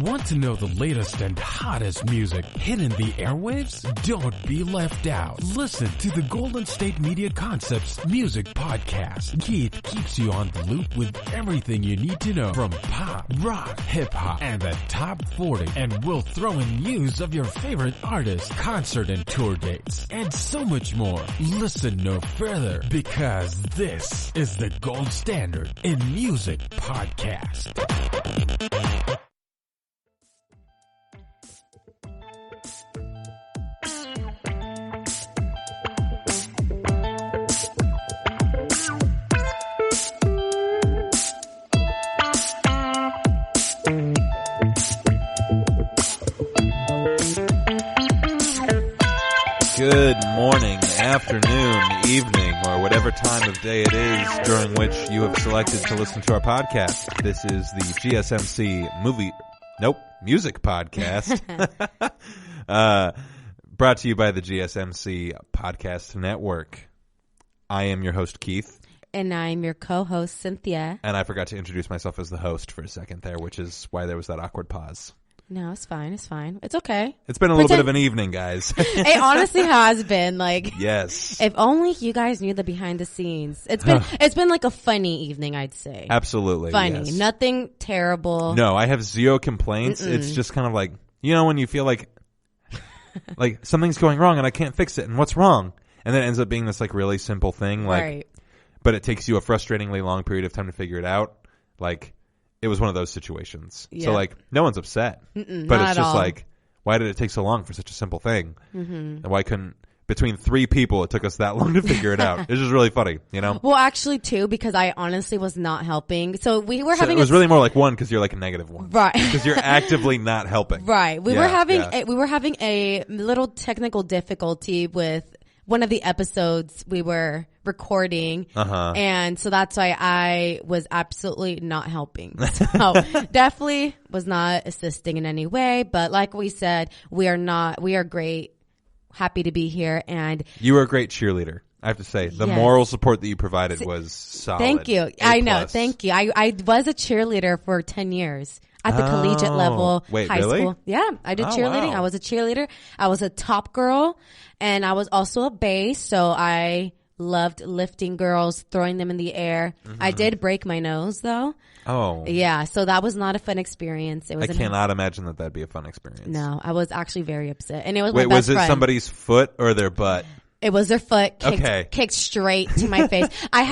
Want to know the latest and hottest music hitting the airwaves? Don't be left out. Listen to the Golden State Media Concepts Music Podcast. Keith keeps you on the loop with everything you need to know from pop, rock, hip-hop, and the top 40. And we'll throw in news of your favorite artists, concert and tour dates, and so much more. Listen no further, because this is the gold standard in music podcast. Good morning, afternoon, evening, or whatever time of day it is during which you have selected to listen to our podcast. This is the GSMC music podcast. Brought to you by the GSMC Podcast Network. I am your host, Keith. And I'm your co-host, Cynthia. And I forgot to introduce myself as the host for a second there, which is why there was that awkward pause. No, it's fine. It's fine. It's okay. It's been a little bit of an evening, guys. It honestly has been yes. If only you guys knew the behind the scenes. It's been like a funny evening, I'd say. Absolutely. Funny. Yes. Nothing terrible. No, I have zero complaints. Mm-mm. It's just kind of like, when you feel like something's going wrong and I can't fix it, and what's wrong? And then it ends up being this really simple thing, right. But it takes you a frustratingly long period of time to figure it out. It was one of those situations. Yeah. So no one's upset. Mm-mm, but not it's at just all. why did it take so long for such a simple thing? Mm-hmm. And why couldn't, between three people, it took us that long to figure it out? It's just really funny, Well, actually, too, because I honestly was not helping. So we were having it was really more like one because you're a negative one. Right. Because you're actively not helping. Right. We were having a little technical difficulty with one of the episodes we were recording. And so that's why I was absolutely not helping. So definitely was not assisting in any way. But like we said, we are great. Happy to be here. And you were a great cheerleader. I have to say, the moral support that you provided was solid. Thank you. I know. Thank you. I was a cheerleader for 10 years. At the collegiate level, high school. Yeah, I did cheerleading. Wow. I was a cheerleader. I was a top girl, and I was also a bass, so I loved lifting girls, throwing them in the air. Mm-hmm. I did break my nose, though. Oh. Yeah, so that was not a fun experience. I cannot imagine that'd be a fun experience. No, I was actually very upset. And it was my best friend. Was it somebody's foot or their butt? It was their foot kicked straight to my face. I've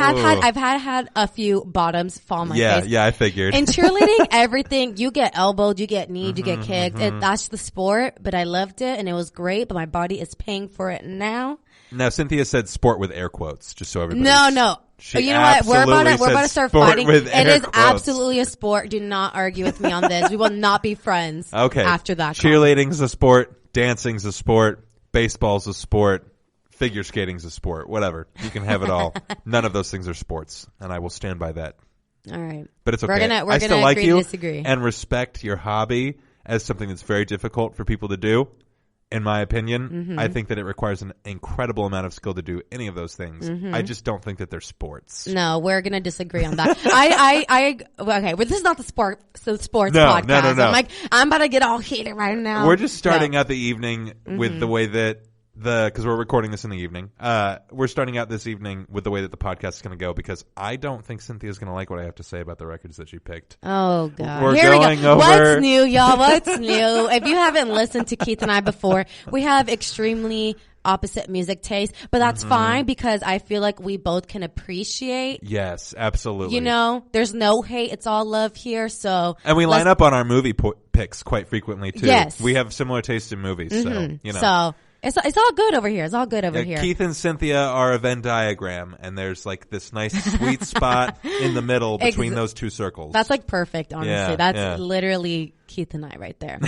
had a few bottoms fall on my face. Yeah, I figured. In cheerleading, everything, you get elbowed, you get kneed, you get kicked. That's the sport, but I loved it and it was great, but my body is paying for it now. Now, Cynthia said sport with air quotes, just so everybody. No. You know what? We're about to start fighting. It is quotes. absolutely a sport. Do not argue with me on this. We will not be friends after that. Cheerleading's a sport. Dancing's a sport. Baseball's a sport. Figure skating's a sport. Whatever. You can have it all. None of those things are sports, and I will stand by that. All right. But it's okay. We're I still gonna like agree you to disagree. and respect your hobby as something that's very difficult for people to do. In my opinion, I think that it requires an incredible amount of skill to do any of those things. I just don't think that they're sports. No, we're gonna disagree on that. Okay, but this is not the sports podcast. No. I'm about to get all heated right now. We're just starting out the evening with the way that because we're recording this in the evening. We're starting out this evening with the way that the podcast is going to go because I don't think Cynthia's going to like what I have to say about the records that she picked. Oh God! We're Here going we go. over. What's new, y'all? What's new? If you haven't listened to Keith and I before, we have extremely opposite music taste, but that's fine because I feel like we both can appreciate. Yes, absolutely. There's no hate; it's all love here. So, and we line up on our movie picks quite frequently too. Yes, we have similar tastes in movies, so So. It's all good over here. It's all good over here. Keith and Cynthia are a Venn diagram, and there's this nice sweet spot in the middle between those two circles. That's perfect, honestly. That's literally Keith and I right there.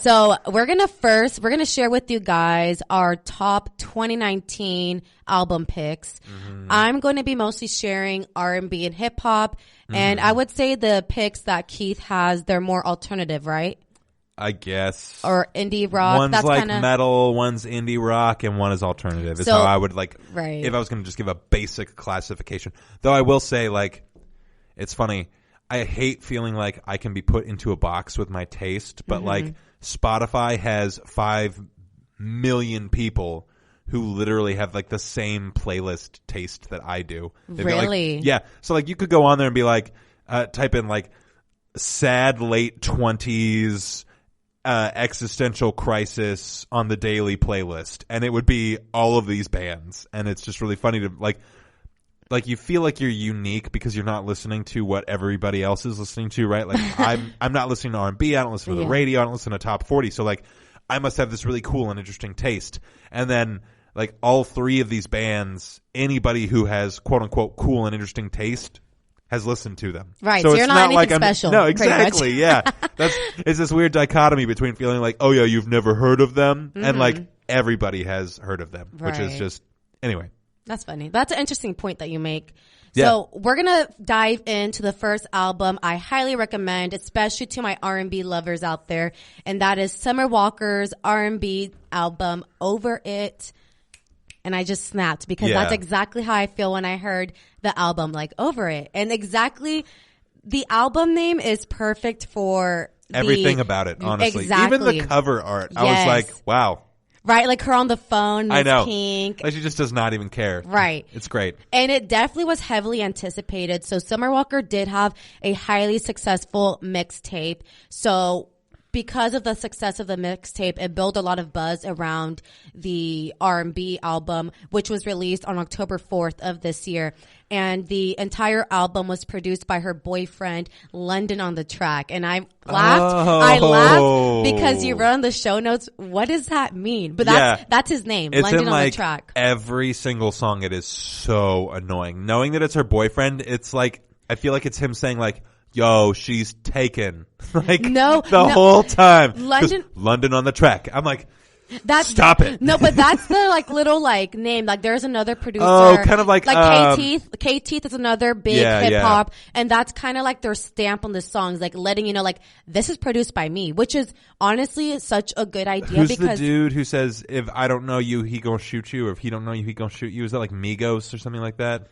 So we're gonna share with you guys our top 2019 album picks. I'm going to be mostly sharing R&B and hip hop, and I would say the picks that Keith has, they're more alternative, right? I guess. Or indie rock. One's metal, one's indie rock, and one is alternative. Is how I would right. if I was going to just give a basic classification. Though I will say, it's funny. I hate feeling like I can be put into a box with my taste, but like Spotify has 5 million people who literally have like the same playlist taste that I do. Really? Like, yeah. So like you could go on there and be like, type in like sad late 20s existential crisis on the daily playlist, and it would be all of these bands. And it's just really funny to like you feel like you're unique because you're not listening to what everybody else is listening to, right? Like I'm not listening to R&B. I don't listen to the radio. I don't listen to top 40. So like I must have this really cool and interesting taste. And then like all 3 of these bands, anybody who has quote unquote cool and interesting taste has listened to them. Right. So you're not anything special. No, exactly. Yeah. It's this weird dichotomy between feeling like, oh yeah, you've never heard of them, and like everybody has heard of them, which is just, anyway. That's funny. That's an interesting point that you make. Yeah. So we're going to dive into the first album I highly recommend, especially to my R&B lovers out there. And that is Summer Walker's R&B album, Over It. And I just snapped because that's exactly how I feel when I heard the album, like Over It. And exactly the album name is perfect for everything about it, honestly. Exactly. Even the cover art. I was like, wow. Right, like her on the phone, I know. Pink. Like she just does not even care. Right. It's great. And it definitely was heavily anticipated. So Summer Walker did have a highly successful mixtape. So because of the success of the mixtape, it built a lot of buzz around the R&B album, which was released on October 4th of this year. And the entire album was produced by her boyfriend, London on the track. And I laughed because you wrote on the show notes, what does that mean? But that's his name, it's London in, on like, the track. Every single song, it is so annoying. Knowing that it's her boyfriend, it's like, I feel like it's him saying like, yo, she's taken. Like, the whole time. London on the track. I'm like, stop it. No, but that's the like little like name. Like there's another producer. Oh, kind of like K-Teeth. K-Teeth is another big hip hop. And that's kind of like their stamp on the songs, like letting you know like this is produced by me, which is honestly such a good idea. Who's the dude who says, if I don't know you, he gonna shoot you, or if he don't know you, he gonna shoot you? Is that like Migos or something like that?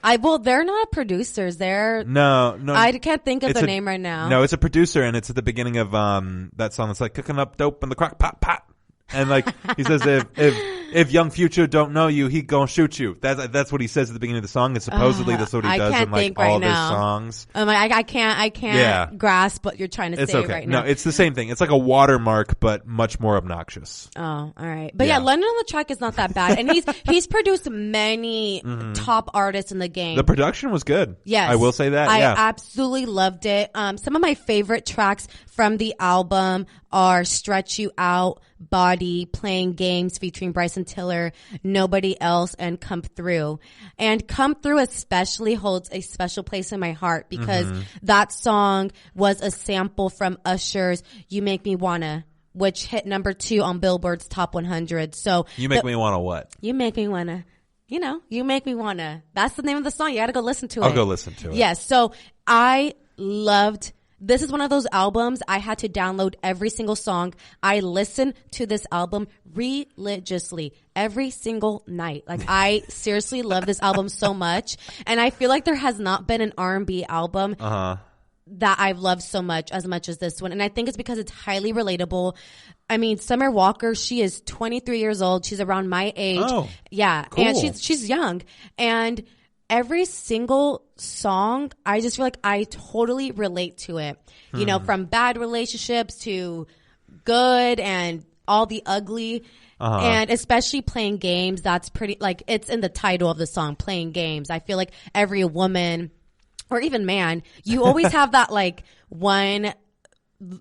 They're not producers. No. I can't think of the name right now. No, it's a producer, and it's at the beginning of that song that's like cooking up dope in the crock pot pot. And like he says, if Young Future don't know you, he gonna shoot you. That's what he says at the beginning of the song. And supposedly that's what he does in like all of his songs. I can't grasp what you're trying to say right now. No, it's the same thing. It's like a watermark, but much more obnoxious. Oh, all right. But yeah, London on the track is not that bad, and he's produced many top artists in the game. The production was good. Yes, I will say that. I absolutely loved it. Some of my favorite tracks from the album are Stretch You Out, Body, Playing Games featuring Bryson Tiller, Nobody Else, and Come Through. And Come Through especially holds a special place in my heart because that song was a sample from Usher's You Make Me Wanna, which hit number 2 on Billboard's Top 100. So You Make Me Wanna what? You Make Me Wanna. You Make Me Wanna. That's the name of the song. You gotta go listen to it. I'll go listen to it. Yes. So I loved this is one of those albums I had to download every single song. I listened to this album religiously every single night. Like I seriously love this album so much. And I feel like there has not been an R&B album that I've loved so much as this one. And I think it's because it's highly relatable. I mean, Summer Walker, she is 23 years old. She's around my age. Oh, yeah. cool. And she's young. And every single song, I just feel like I totally relate to it. You know, from bad relationships to good and all the ugly. And especially Playing Games, that's pretty, like, it's in the title of the song, Playing Games. I feel like every woman or even man, you always have that, like, one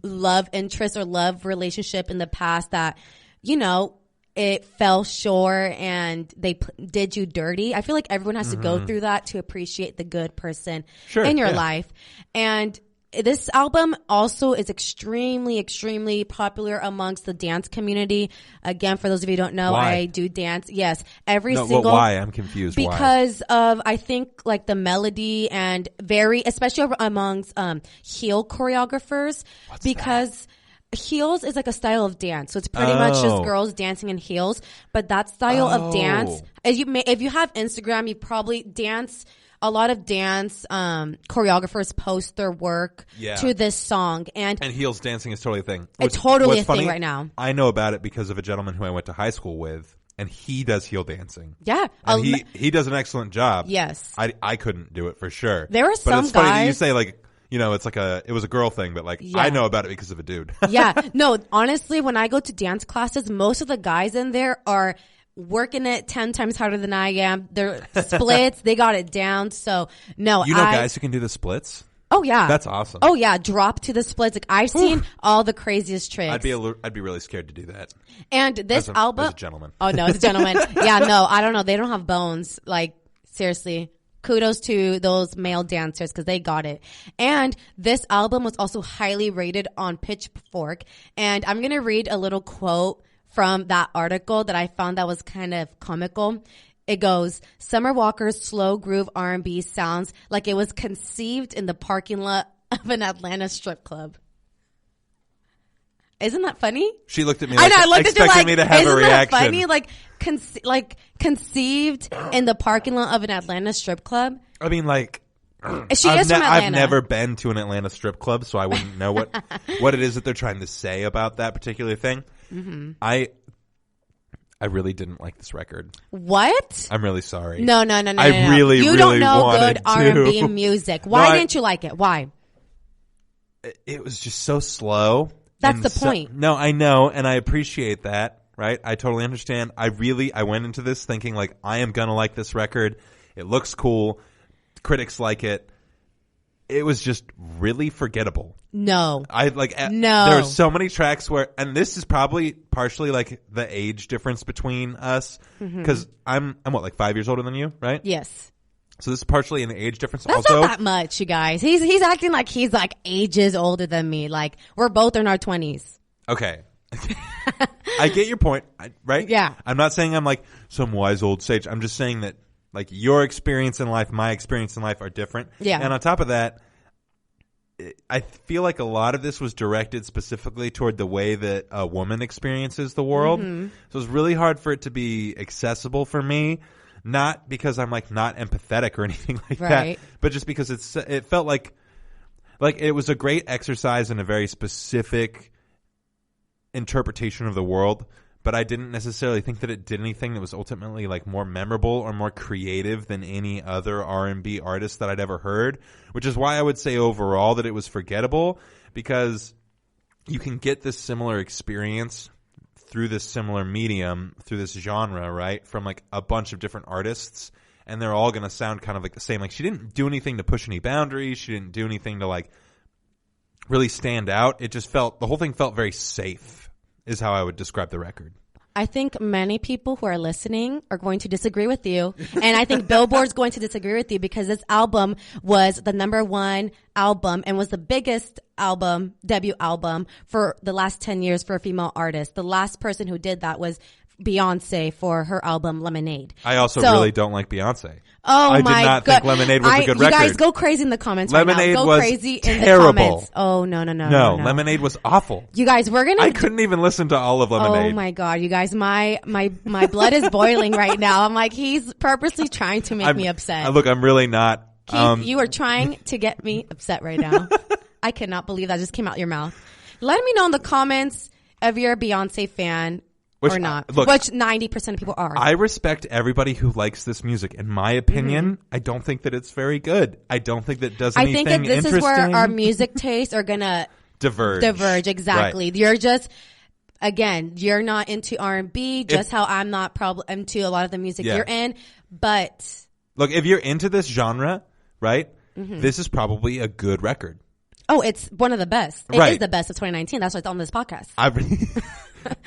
love interest or love relationship in the past that, you know, it fell short and they did you dirty. I feel like everyone has to go through that to appreciate the good person in your life. And this album also is extremely, extremely popular amongst the dance community. Again, for those of you who don't know, I do dance. Yes. Why? I'm confused. Because of, I think, like the melody and especially amongst heel choreographers. Because heels is like a style of dance. So it's pretty much just girls dancing in heels. But that style of dance, if you have Instagram, you probably dance a lot of dance choreographers post their work to this song. And heels dancing is totally a thing. It's totally a thing right now. I know about it because of a gentleman who I went to high school with, and he does heel dancing. Yeah. And he does an excellent job. Yes. I couldn't do it for sure. There were some But it's funny that guys. you say, like, you know, it's like it was a girl thing, but like, I know about it because of a dude. Yeah. No, honestly, when I go to dance classes, most of the guys in there are working it 10 times harder than I am. They're splits. They got it down. So no, you know guys who can do the splits? Oh yeah. That's awesome. Oh yeah. Drop to the splits. Like I've seen all the craziest tricks. I'd be really scared to do that. And this album. As a gentleman. Oh no, as a gentleman. Yeah, no, I don't know. They don't have bones. Like seriously. Kudos to those male dancers because they got it. And this album was also highly rated on Pitchfork. And I'm going to read a little quote from that article that I found that was kind of comical. It goes, Summer Walker's slow groove R&B sounds like it was conceived in the parking lot of an Atlanta strip club. Isn't that funny? She looked at me like, I know, I looked expecting at you like, me to have a reaction. Isn't that funny? Like conceived in the parking lot of an Atlanta strip club. I mean, like, she is from Atlanta. I've never been to an Atlanta strip club, so I wouldn't know what it is that they're trying to say about that particular thing. Mm-hmm. I really didn't like this record. What? I'm really sorry. No. I really, you really don't know wanted good R&B music. Why didn't you like it? Why? It was just so slow. That's the point. No, I know, and I appreciate that, right? I totally understand. I went into this thinking, like, I am gonna like this record. It looks cool. Critics like it. It was just really forgettable. No. No. There are so many tracks where, and this is probably partially like the age difference between us, because I'm what, like 5 years older than you, right? Yes. So this is partially an age difference. That's also not that much, you guys. He's acting like he's like ages older than me. Like we're both in our 20s. Okay. I get your point, right? Yeah. I'm not saying I'm like some wise old sage. I'm just saying that like your experience in life, my experience in life are different. Yeah. And on top of that, I feel like a lot of this was directed specifically toward the way that a woman experiences the world. Mm-hmm. So it's really hard for it to be accessible for me. Not because I'm like not empathetic or anything like that, but just because it felt like it was a great exercise in a very specific interpretation of the world, but I didn't necessarily think that it did anything that was ultimately like more memorable or more creative than any other R&B artist that I'd ever heard, which is why I would say overall that it was forgettable, because you can get this similar experience through this similar medium, through this genre, right, from like a bunch of different artists, and they're all going to sound kind of like the same. Like she didn't do anything to push any boundaries. She didn't do anything to like really stand out. It just the whole thing felt very safe, is how I would describe the record. I think many people who are listening are going to disagree with you. And I think Billboard's going to disagree with you because this album was the #1 album and was the biggest debut album for the last 10 years for a female artist. The last person who did that was Beyonce for her album Lemonade. I also really don't like Beyonce. Oh I my God. did not think Lemonade was a good record. You guys go crazy in the comments Lemonade right now. Go was crazy terrible. in the comments. Oh, no. No, Lemonade was awful. You guys, we're going to... I couldn't even listen to all of Lemonade. Oh my God, you guys, my blood is boiling right now. I'm like, he's purposely trying to make me upset. Look, I'm really not. Keith, you are trying to get me upset right now. I cannot believe that just came out your mouth. Let me know in the comments if you're a Beyonce fan. Or not. Look, which 90% of people are. I respect everybody who likes this music. In my opinion, I don't think that it's very good. I don't think that does anything interesting. I think that this is where our music tastes are going to diverge, exactly. Right. You're just, again, you're not into R&B, just how I'm not into a lot of the music you're in. But look, if you're into this genre, right, this is probably a good record. Oh, it's one of the best. It is the best of 2019. That's why it's on this podcast.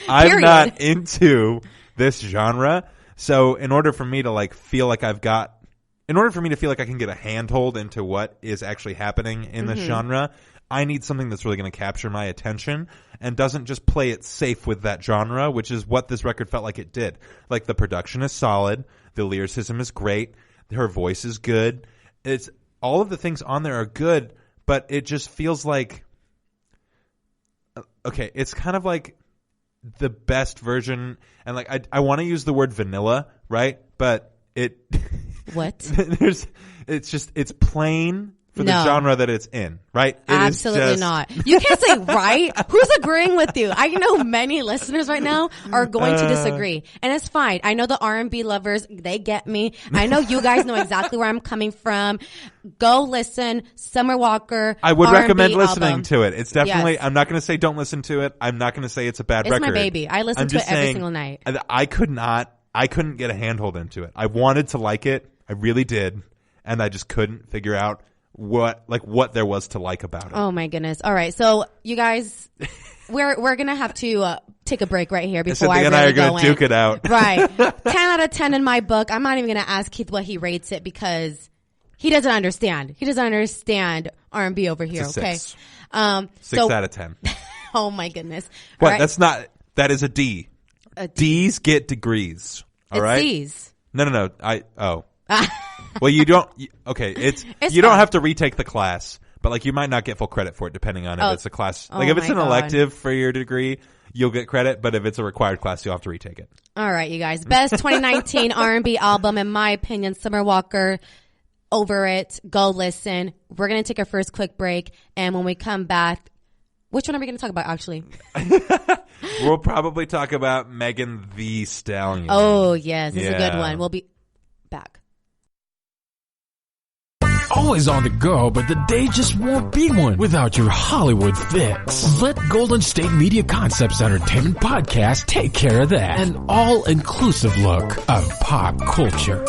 I'm not into this genre. So in order for me to like feel like I can get a handhold into what is actually happening in this genre, I need something that's really going to capture my attention and doesn't just play it safe with that genre, which is what this record felt like it did. Like the production is solid. The lyricism is great. Her voice is good. It's all of the things on there are good, but it just feels like, okay, it's kind of like the best version, and like I want to use the word vanilla, right? But it What? It's plain for the genre that it's in, right? Absolutely not. You can't say right. Who's agreeing with you? I know many listeners right now are going to disagree, and it's fine. I know the R&B lovers, they get me. I know you guys know exactly where I'm coming from. Go listen, Summer Walker. I would R&B recommend listening album. to it. It's definitely, Yes. I'm not going to say don't listen to it. I'm not going to say it's a bad record. It's my baby. I listen to it every single night. I couldn't get a handhold into it. I wanted to like it. I really did. And I just couldn't figure out what there was to like about it. Oh my goodness. All right. So you guys, we're going to have to take a break right here before Cynthia I and really I are go going to duke it out. Right. 10 out of 10 in my book. I'm not even going to ask Keith what he rates it because he doesn't understand. He doesn't understand R&B over here. It's a Okay. 6. 6 out of 10. Oh my goodness. What? All right. That's not, that is a D. D's get degrees. All It's right. C's. No. Well, you don't. Okay, It's you don't fine. have to retake the class, but like you might not get full credit for it depending on if it's a class. Like if it's my an God. elective for your degree, you'll get credit, but if it's a required class, you'll have to retake it. All right, you guys. Best 2019 R&B album, in my opinion, Summer Walker. Over it. Go listen. We're going to take our first quick break. And when we come back, which one are we going to talk about, actually? We'll probably talk about Megan Thee Stallion. Oh, yes. This is a good Yeah. one. We'll be back. Always on the go, but the day just won't be one without your Hollywood fix. Let Golden State Media Concepts Entertainment Podcast take care of that. An all-inclusive look of pop culture.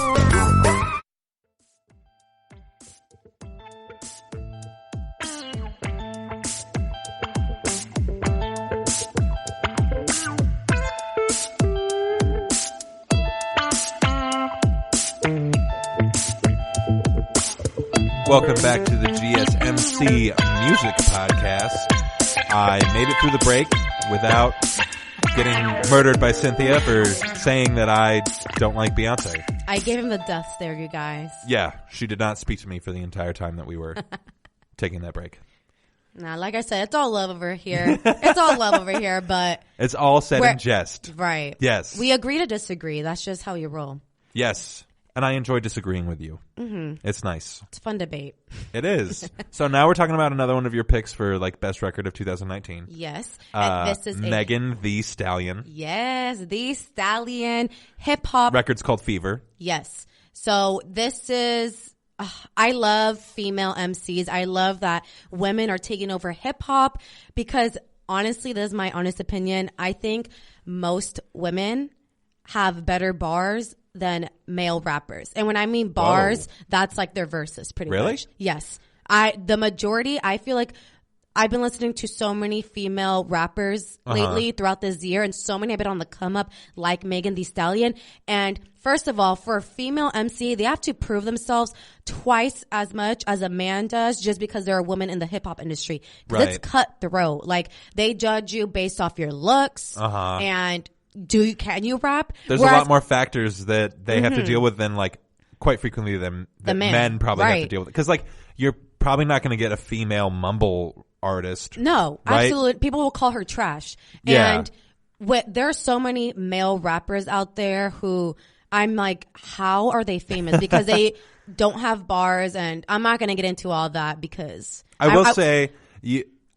Welcome back to the GSMC Music Podcast. I made it through the break without getting murdered by Cynthia for saying that I don't like Beyonce. I gave him the death stare, you guys. Yeah, she did not speak to me for the entire time that we were taking that break. Nah, like I said, it's all love over here. It's all love over here, but It's all said in jest. right. Yes. We agree to disagree. That's just how you roll. Yes. And I enjoy disagreeing with you. Mm-hmm. It's nice. It's a fun debate. It is. So now we're talking about another one of your picks for like best record of 2019. Yes. And this is Megan Thee Stallion. Yes, the Stallion hip hop. Record's called Fever. Yes. So this is, I love female MCs. I love that women are taking over hip hop because honestly, this is my honest opinion. I think most women have better bars than male rappers. And when I mean bars, that's like their verses pretty much. Yes. The majority, I feel like I've been listening to so many female rappers lately throughout this year, and so many have been on the come up like Megan Thee Stallion. And first of all, for a female MC, they have to prove themselves twice as much as a man does just because they're a woman in the hip hop industry. 'Cause it's cutthroat. Like they judge you based off your looks and can you rap? There's a lot more factors that they have to deal with than like quite frequently than men probably have to deal with. Because like you're probably not going to get a female mumble artist. No, right? absolutely. People will call her trash. Yeah. And there are so many male rappers out there who I'm like, how are they famous? Because they don't have bars, and I'm not going to get into all that because I will say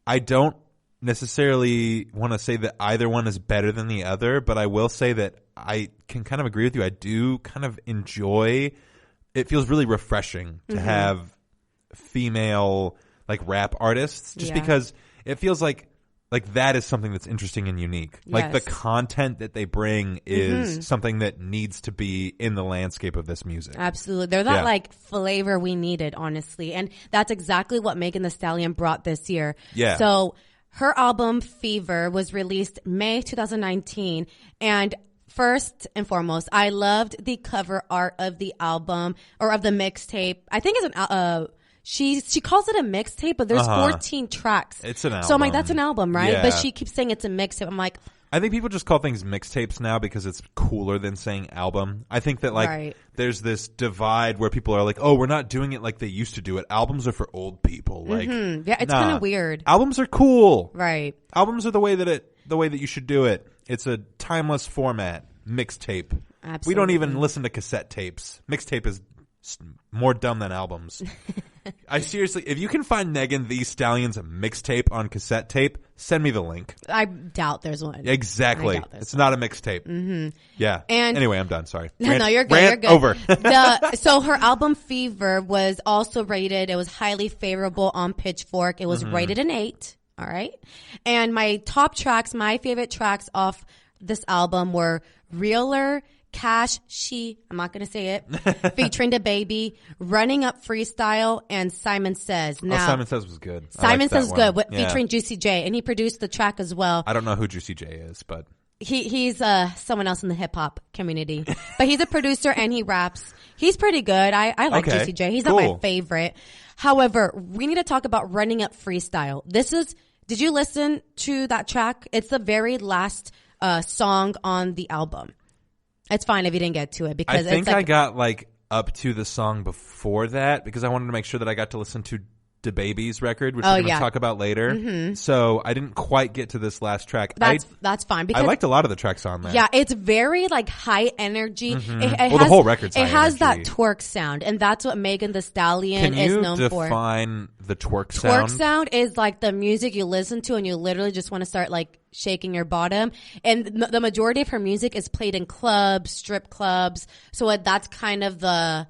I don't necessarily want to say that either one is better than the other, but I will say that I can kind of agree with you. I do kind of enjoy, it feels really refreshing to have female like rap artists just because it feels like that is something that's interesting and unique. Like the content that they bring is something that needs to be in the landscape of this music. Absolutely. They're that like flavor we needed, honestly. And that's exactly what Megan Thee Stallion brought this year. Yeah. So her album Fever was released May 2019, and first and foremost, I loved the cover art of the album or of the mixtape. I think it's an she calls it a mixtape, but there's 14 tracks. It's an album. So I'm like, that's an album, right? Yeah. But she keeps saying it's a mixtape. I'm like, I think people just call things mixtapes now because it's cooler than saying album. I think that like there's this divide where people are like, oh, we're not doing it like they used to do it. Albums are for old people. Like, yeah, it's kind of weird. Albums are cool. Right. Albums are the way that you should do it. It's a timeless format. Mixtape. Absolutely. We don't even listen to cassette tapes. Mixtape is more dumb than albums. I seriously, if you can find Megan Thee Stallion's mixtape on cassette tape, send me the link. I doubt there's one. Exactly. It's not a mixtape. Mm-hmm. Yeah. And anyway, I'm done. Sorry. No, you're good. You're good. Over. So her album Fever was also rated. It was highly favorable on Pitchfork. It was rated an 8. All right. And my top tracks, my favorite tracks off this album were Realer, Cash, I'm not going to say it, featuring DaBaby, Running Up Freestyle, and Simon Says. Now, Simon Says was good. Simon Says was good, featuring Juicy J, and he produced the track as well. I don't know who Juicy J is, but he's someone else in the hip hop community, but he's a producer and he raps. He's pretty good. I like Juicy J. He's not my favorite. However, we need to talk about Running Up Freestyle. Did you listen to that track? It's the very last song on the album. It's fine if you didn't get to it because I think I got up to the song before that because I wanted to make sure that I got to listen to DaBaby's record, which we're going to talk about later. Mm-hmm. So I didn't quite get to this last track. That's fine because I liked a lot of the tracks on there. Yeah, it's very high energy. Mm-hmm. The whole record's high energy. It has that twerk sound, and that's what Megan Thee Stallion is known for. Can you define the twerk sound? Twerk sound is the music you listen to and you literally just want to start shaking your bottom. And the majority of her music is played in clubs, strip clubs. So that's kind of the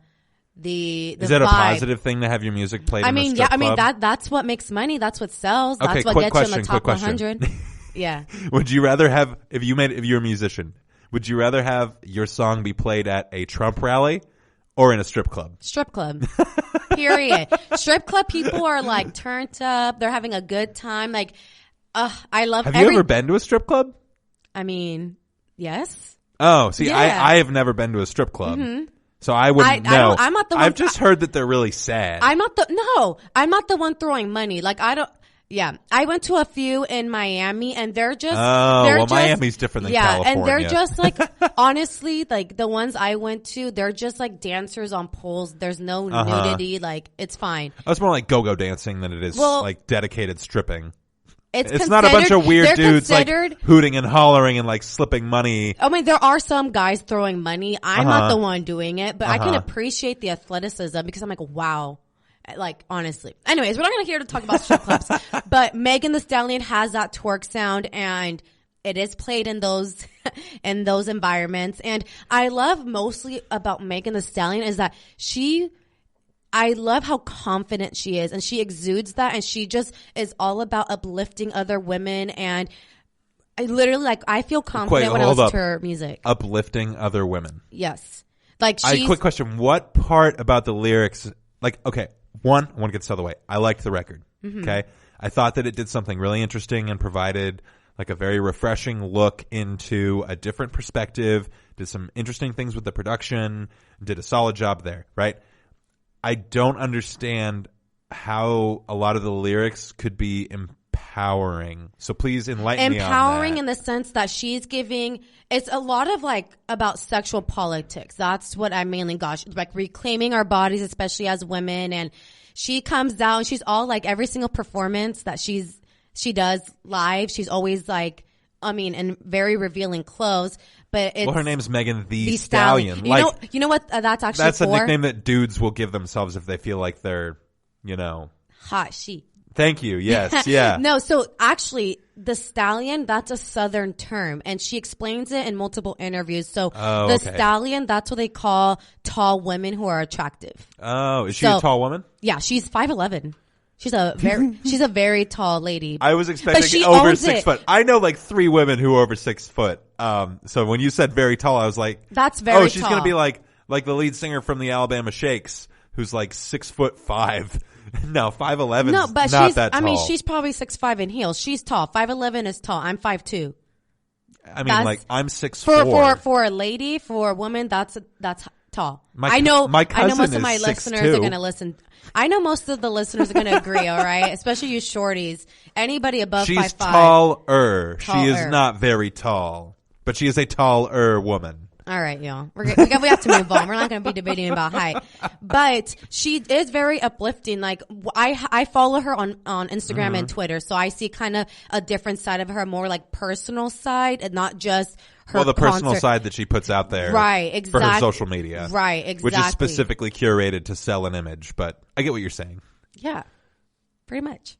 is that vibe. A positive thing to have your music played in a strip club? That's what makes money. That's what sells. Okay, that's what gets you in the top 100. Yeah. Would you rather have, if you're a musician, would you rather have your song be played at a Trump rally or in a strip club? Strip club. Period. Strip club people are turned up. They're having a good time. I love. Have you ever been to a strip club? I mean, yes. Oh, see, yeah. I have never been to a strip club. Mm-hmm. So I wouldn't know. I'm not the one. I've just heard that they're really sad. I'm not the one throwing money. Yeah. I went to a few in Miami and they're just. Miami's different than California. And they're just honestly, the ones I went to, they're just dancers on poles. There's no nudity. It's fine. Oh, it's more like go-go dancing than it is dedicated stripping. It's not a bunch of weird dudes hooting and hollering and slipping money. I mean, there are some guys throwing money. I'm not the one doing it, but I can appreciate the athleticism because I'm wow. Honestly. Anyways, we're not here to talk about strip clubs, but Megan Thee Stallion has that twerk sound and it is played in those environments. And I love mostly about Megan Thee Stallion is that I love how confident she is and she exudes that and she just is all about uplifting other women and I literally I feel confident when I listen to her music. Uplifting other women. Yes. Quick question. What part about the lyrics, okay, one, I want to get this out of the way. I liked the record. Mm-hmm. Okay. I thought that it did something really interesting and provided a very refreshing look into a different perspective, did some interesting things with the production, did a solid job there, right? I don't understand how a lot of the lyrics could be empowering. So please enlighten me on that. Empowering in the sense that she's giving, it's a lot of about sexual politics. That's what I mainly got. Reclaiming our bodies, especially as women. And she comes down, she's all every single performance that she does live. She's always in very revealing clothes. But her name's Megan Thee Stallion. You know what that's actually that's a nickname that dudes will give themselves if they feel like they're, hot she. Thank you. Yes. Yeah. No, so actually the stallion, that's a Southern term and she explains it in multiple interviews. So stallion, that's what they call tall women who are attractive. Oh, is she a tall woman? Yeah, she's 5'11". She's a very tall lady. I was expecting over 6 foot. I know 3 women who are over 6 foot. So when you said very tall, I was that's very tall. Oh, she's going to be like the lead singer from the Alabama Shakes, who's 6'5". No, 5'11". No, but not that tall. I mean, she's probably 6'5" in heels. She's tall. 5'11" is tall. I'm 5'2". I mean, I'm 6'4". For a lady, for a woman, that's tall. I know most of my listeners are going to listen. I know most of the listeners are going to agree, all right? Especially you shorties. Anybody above 5'5". She's taller. She is not very tall, but she is a taller woman. All right, y'all. We have to move on. We're not going to be debating about height. But she is very uplifting. Like, I follow her on Instagram and Twitter, so I see kind of a different side of her, more like personal side and not just her the personal side that she puts out there. Right, exactly. For her social media. Right, exactly. Which is specifically curated to sell an image, but I get what you're saying. Yeah, pretty much.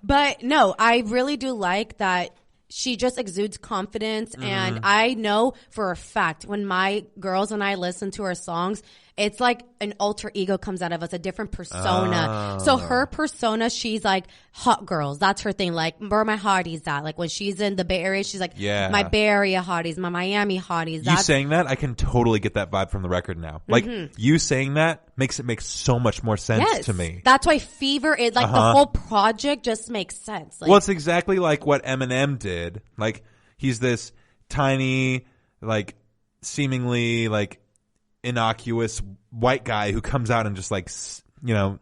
But no, I really do like that she just exudes confidence. And I know for a fact when my girls and I listen to her songs, it's like an alter ego comes out of us, a different persona. So her persona, she's like hot girls. That's her thing. Like, where are my hotties at? Like when she's in the Bay Area, she's like, my Bay Area hotties, my Miami hotties. You saying that, I can totally get that vibe from the record now. Like you saying that makes it make so much more sense to me. That's why Fever is like the whole project just makes sense. Like, well, it's exactly like what Eminem did. Like he's this tiny, like seemingly like innocuous white guy who comes out and just like, you know,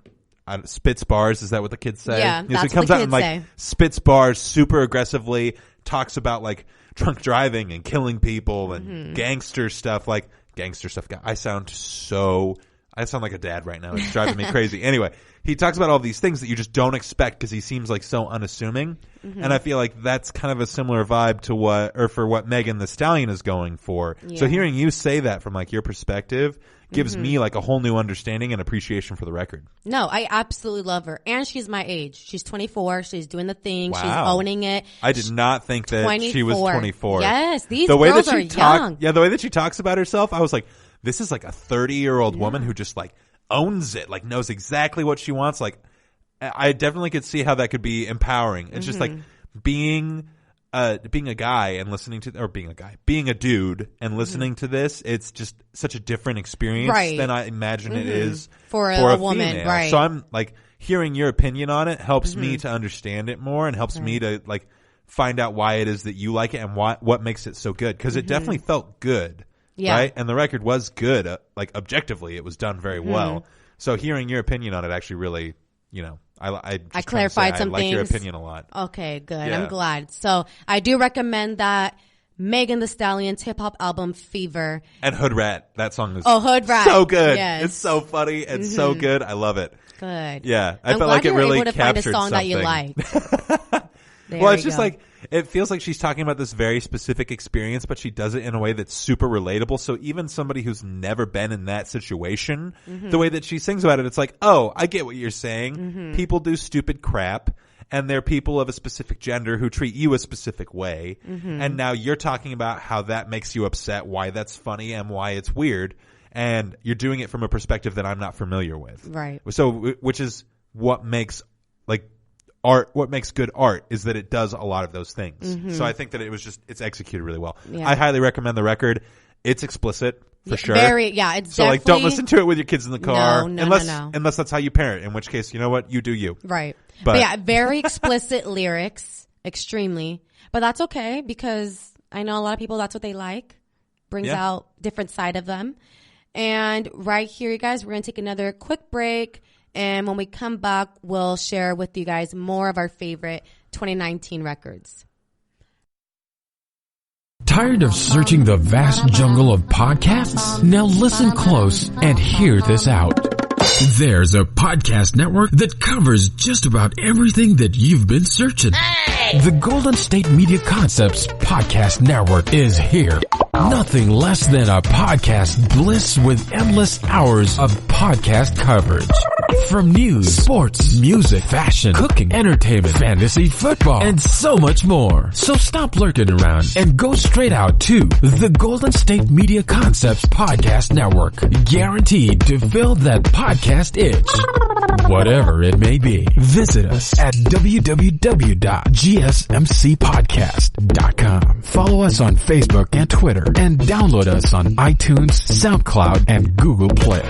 spits bars. Is that what the kids say? Yeah, so that's he comes what out the and kids like say. spits bars super aggressively, talks about like drunk driving and killing people and gangster stuff. Like gangster stuff. I sound like a dad right now. It's driving me crazy. Anyway, he talks about all these things that you just don't expect because he seems like so unassuming. And I feel like that's kind of a similar vibe to what Megan Thee Stallion is going for. Yeah. So hearing you say that from like your perspective gives me like a whole new understanding and appreciation for the record. No, I absolutely love her. And she's my age. She's 24. She's doing the thing. Wow. She's owning it. I did not think that she was 24. Yes, these girls are young. Yeah, the way that she talks about herself, I was like, this is like a 30-year-old woman who just like owns it, like knows exactly what she wants. Like, I definitely could see how that could be empowering. It's just like being a guy and listening to, or being a dude and listening to this. It's just such a different experience than I imagine it is for a woman. female. Right. So I'm like, hearing your opinion on it helps me to understand it more and helps me to like find out why it is that you like it and what makes it so good. Cause it definitely felt good. Yeah. Right? And the record was good. Like objectively, it was done very well. So hearing your opinion on it actually really, you know, I clarified some things. I like your things. opinion a lot. Okay, good. Yeah. I'm glad. So I do recommend that Megan Thee Stallion's hip hop album Fever. And Hood Rat. That song is Hood Rat. so good. Yes. It's so funny. It's so good. I love it. Good. Yeah. I'm felt glad like it you were really able to find a captured song something. that you liked. Well, it's just like, it feels like she's talking about this very specific experience, but she does it in a way that's super relatable. So even somebody who's never been in that situation, the way that she sings about it, it's like, oh, I get what you're saying. People do stupid crap, and they're people of a specific gender who treat you a specific way. And now you're talking about how that makes you upset, why that's funny, and why it's weird. And you're doing it from a perspective that I'm not familiar with. Right. So, which is what makes like art, what makes good art is that it does a lot of those things. So I think that it's executed really well. Yeah. I highly recommend the record. It's explicit for sure. It's so like don't listen to it with your kids in the car No. unless that's how you parent, in which case, you know what, you do you. Right. But yeah, very explicit lyrics, extremely. But that's okay because I know a lot of people, that's what they like. Brings out different side of them. And right here, you guys, we're going to take another quick break. And when we come back, we'll share with you guys more of our favorite 2019 records. Tired of searching the vast jungle of podcasts? Now listen close and hear this out. There's a podcast network that covers just about everything that you've been searching. Hey! The Golden State Media Concepts Podcast Network is here. Nothing less than a podcast bliss with endless hours of podcast coverage. From news, sports, music, fashion, cooking, entertainment, fantasy, football, and so much more. So stop lurking around and go straight out to the Golden State Media Concepts Podcast Network. Guaranteed to fill that podcast itch. Whatever it may be. Visit us at www.gsmcpodcast.com. Follow us on Facebook and Twitter and download us on iTunes, SoundCloud, and Google Play.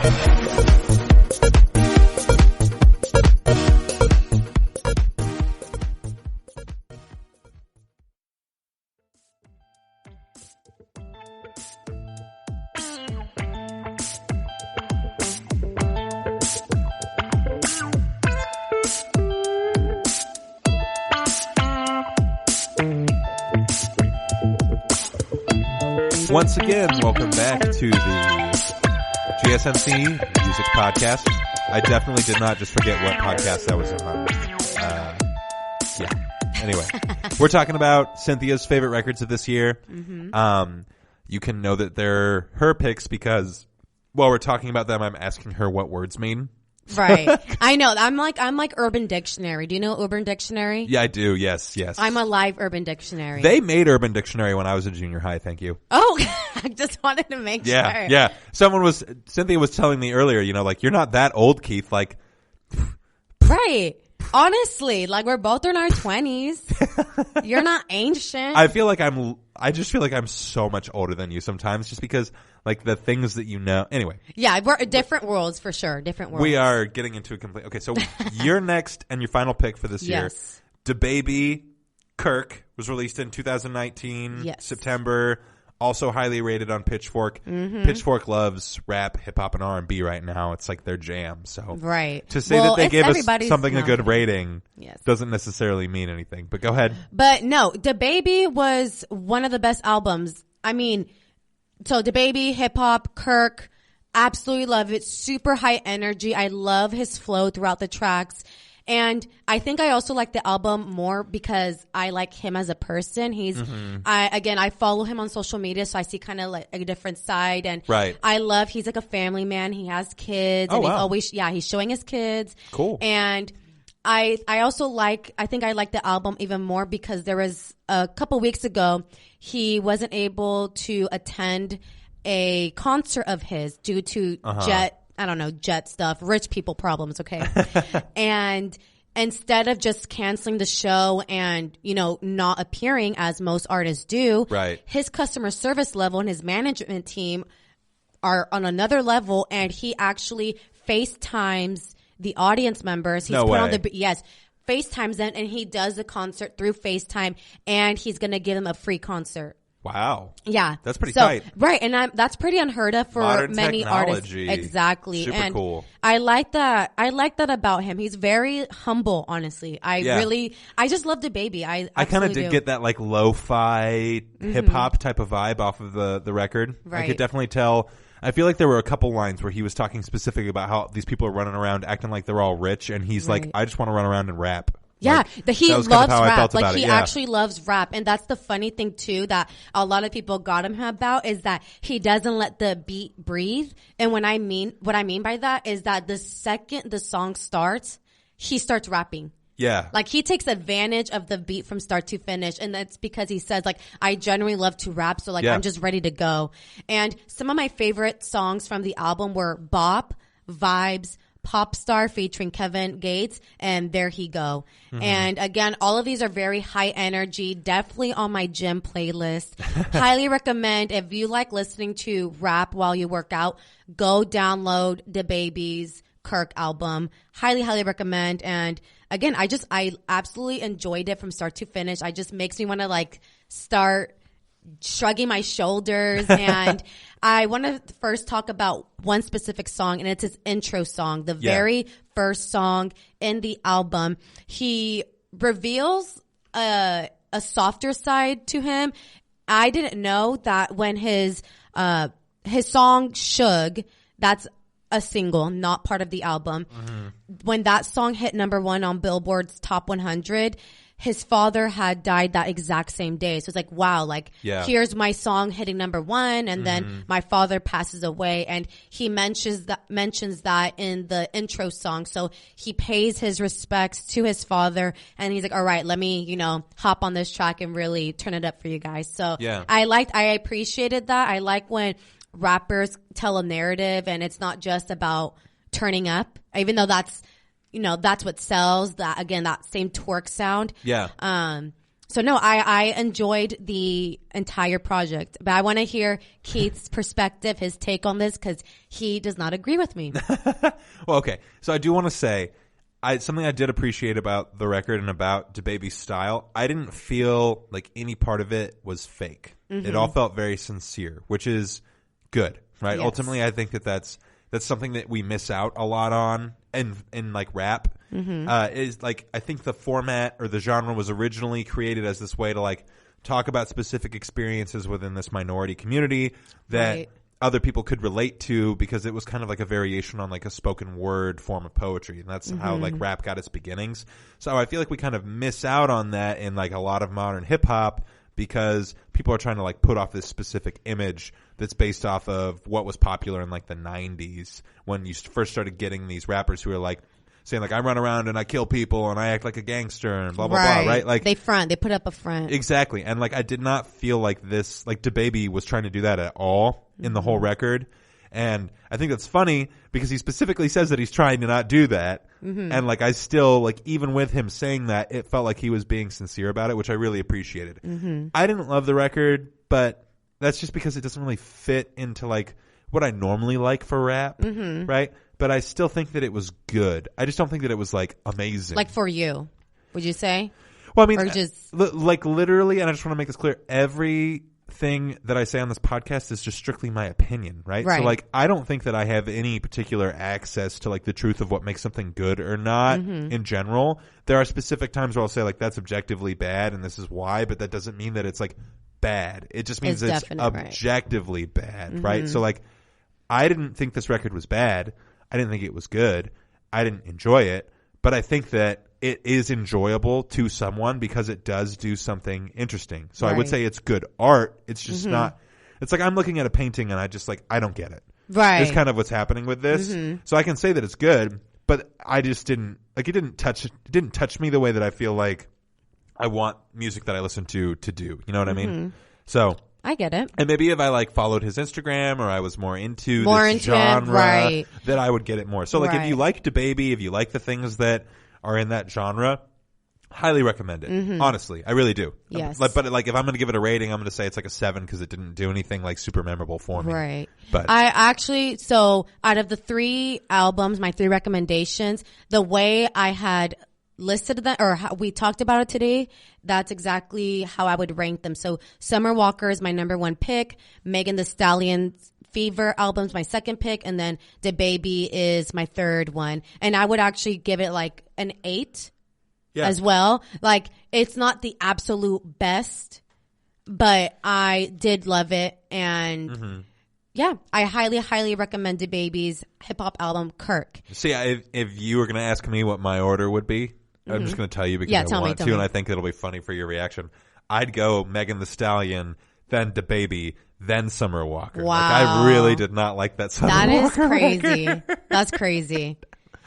Once again, welcome back to the GSMC Music Podcast. I definitely did not just forget what podcast that was on. Yeah. Anyway, we're talking about Cynthia's favorite records of this year. Mm-hmm. You can know that they're her picks because while we're talking about them, I'm asking her what words mean. Right. I know. I'm like Urban Dictionary. Do you know Urban Dictionary? Yeah, I do. Yes. I'm a live Urban Dictionary. They made Urban Dictionary when I was in junior high. Thank you. Oh, I just wanted to make sure. Yeah. Cynthia was telling me earlier, you're not that old, Keith. Like, right. Honestly, like we're both in our 20s. You're not ancient. I just feel like I'm so much older than you sometimes just because like the things that you know. Anyway. Yeah, we're different worlds for sure. Different worlds. We are getting into a complete. Okay, so your next and your final pick for this year. Yes. DaBaby, Kirk was released in 2019, yes. September. Also highly rated on Pitchfork. Mm-hmm. Pitchfork loves rap, hip hop, and R&B right now. It's like their jam. So right. To say that they gave us something a good rating doesn't necessarily mean anything. But go ahead. But no, DaBaby was one of the best albums. I mean, so DaBaby, hip hop, Kirk, absolutely love it. Super high energy. I love his flow throughout the tracks. And I think I also like the album more because I like him as a person. He's, I follow him on social media, so I see kind of like a different side. And right. I love, he's like a family man. He has kids. Oh, and wow. he's always, he's showing his kids. Cool. And I also like, I think I like the album even more because there was a couple weeks ago, he wasn't able to attend a concert of his due to jet stuff, rich people problems, okay? And instead of just canceling the show and, not appearing as most artists do, right. His customer service level and his management team are on another level, and he actually FaceTimes the audience members. He's FaceTimes them, and he does the concert through FaceTime, and he's going to give them a free concert. Wow. Yeah. That's pretty tight. Right. And that's pretty unheard of for modern many technology. artists. Exactly. Super and cool. I like that. I like that about him. He's very humble, honestly. I just love DaBaby. I kind of did get that like lo-fi hip hop type of vibe off of the record. Right. I could definitely tell. I feel like there were a couple lines where he was talking specifically about how these people are running around acting like they're all rich, and he's like, I just want to run around and rap. Yeah, he loves rap. Like he yeah. actually loves rap, and that's the funny thing too that a lot of people got him about is that he doesn't let the beat breathe. And what I mean by that is that the second the song starts, he starts rapping. Yeah. Like he takes advantage of the beat from start to finish, and that's because he says like I generally love to rap, so like I'm just ready to go. And some of my favorite songs from the album were Bop, Vibes, Pop Star featuring Kevin Gates, and There He Go. Mm-hmm. And again, all of these are very high energy, definitely on my gym playlist. Highly recommend if you like listening to rap while you work out, go download DaBaby's Kirk album. Highly, highly recommend. And again, I absolutely enjoyed it from start to finish. I just makes me want to like start shrugging my shoulders. And I want to first talk about one specific song, and it's his intro song, the very first song in the album. He reveals a softer side to him. I didn't know that when his song Shug, that's a single, not part of the album. Mm-hmm. When that song hit #1 on Billboard's Top 100, his father had died that exact same day. So it's like, wow, like here's my song hitting #1, and then my father passes away, and he mentions that in the intro song. So he pays his respects to his father, and he's like, all right, let me, hop on this track and really turn it up for you guys. So I appreciated that. I like when rappers tell a narrative and it's not just about turning up, even though that's what sells, that again, that same twerk sound. Yeah. So no, I enjoyed the entire project, but I want to hear Keith's perspective, his take on this, because he does not agree with me. Well, okay. So I do want to say something I did appreciate about the record and about DaBaby's style. I didn't feel like any part of it was fake. Mm-hmm. It all felt very sincere, which is good, right? Yes. Ultimately, I think that's something that we miss out a lot on in like rap is like, I think the format or the genre was originally created as this way to like talk about specific experiences within this minority community that other people could relate to, because it was kind of like a variation on like a spoken word form of poetry, and that's how like rap got its beginnings. So I feel like we kind of miss out on that in like a lot of modern hip hop, because people are trying to like put off this specific image that's based off of what was popular in like the 90s, when you first started getting these rappers who are like saying like, I run around and I kill people and I act like a gangster and blah blah blah, right? Like they put up a front. Exactly. And like I did not feel like this, like DaBaby was trying to do that at all in the whole record. And I think that's funny because he specifically says that he's trying to not do that. And like I still, like, even with him saying that, it felt like he was being sincere about it, which I really appreciated. I didn't love the record, but that's just because it doesn't really fit into like what I normally like for rap, right? But I still think that it was good. I just don't think that it was like amazing. Like for you, would you say? Well, I mean, or just like literally, and I just want to make this clear, everything that I say on this podcast is just strictly my opinion, right? So like, I don't think that I have any particular access to like the truth of what makes something good or not in general. There are specific times where I'll say like, that's objectively bad and this is why, but that doesn't mean that it's like bad. It just means it's objectively bad, right? So like, I didn't think this record was bad. I didn't think it was good. I didn't enjoy it, but I think that it is enjoyable to someone because it does do something interesting. So I would say it's good art. It's just not, it's like I'm looking at a painting and I just like, I don't get it. Right. It's kind of what's happening with this. So I can say that it's good, but I just didn't, like, it didn't touch me the way that I feel like I want music that I listen to do. You know what I mean? So I get it. And maybe if I like followed his Instagram or I was more into this genre, that I would get it more. So like if you like DaBaby, if you like the things that are in that genre, highly recommend it. Honestly, I really do. Yes. But like if I'm going to give it a rating, I'm going to say it's like a 7 because it didn't do anything like super memorable for me. Right. But I actually, so out of the 3 albums, my 3 recommendations, the way I had listed them or how we talked about it today, that's exactly how I would rank them. So Summer Walker is my number 1 pick, Megan Thee Stallion's Fever album's my 2nd pick, and then DaBaby is my 3rd one. And I would actually give it like an 8 as well. Like, it's not the absolute best, but I did love it. And yeah, I highly, highly recommend DaBaby's hip hop album, Kirk. See, if you were going to ask me what my order would be, I'm just going to tell you because I want to, and I think it'll be funny for your reaction. I'd go Megan Thee Stallion, then DaBaby, then Summer Walker. Wow. Like, I really did not like that Summer Walker. That is crazy. That's crazy.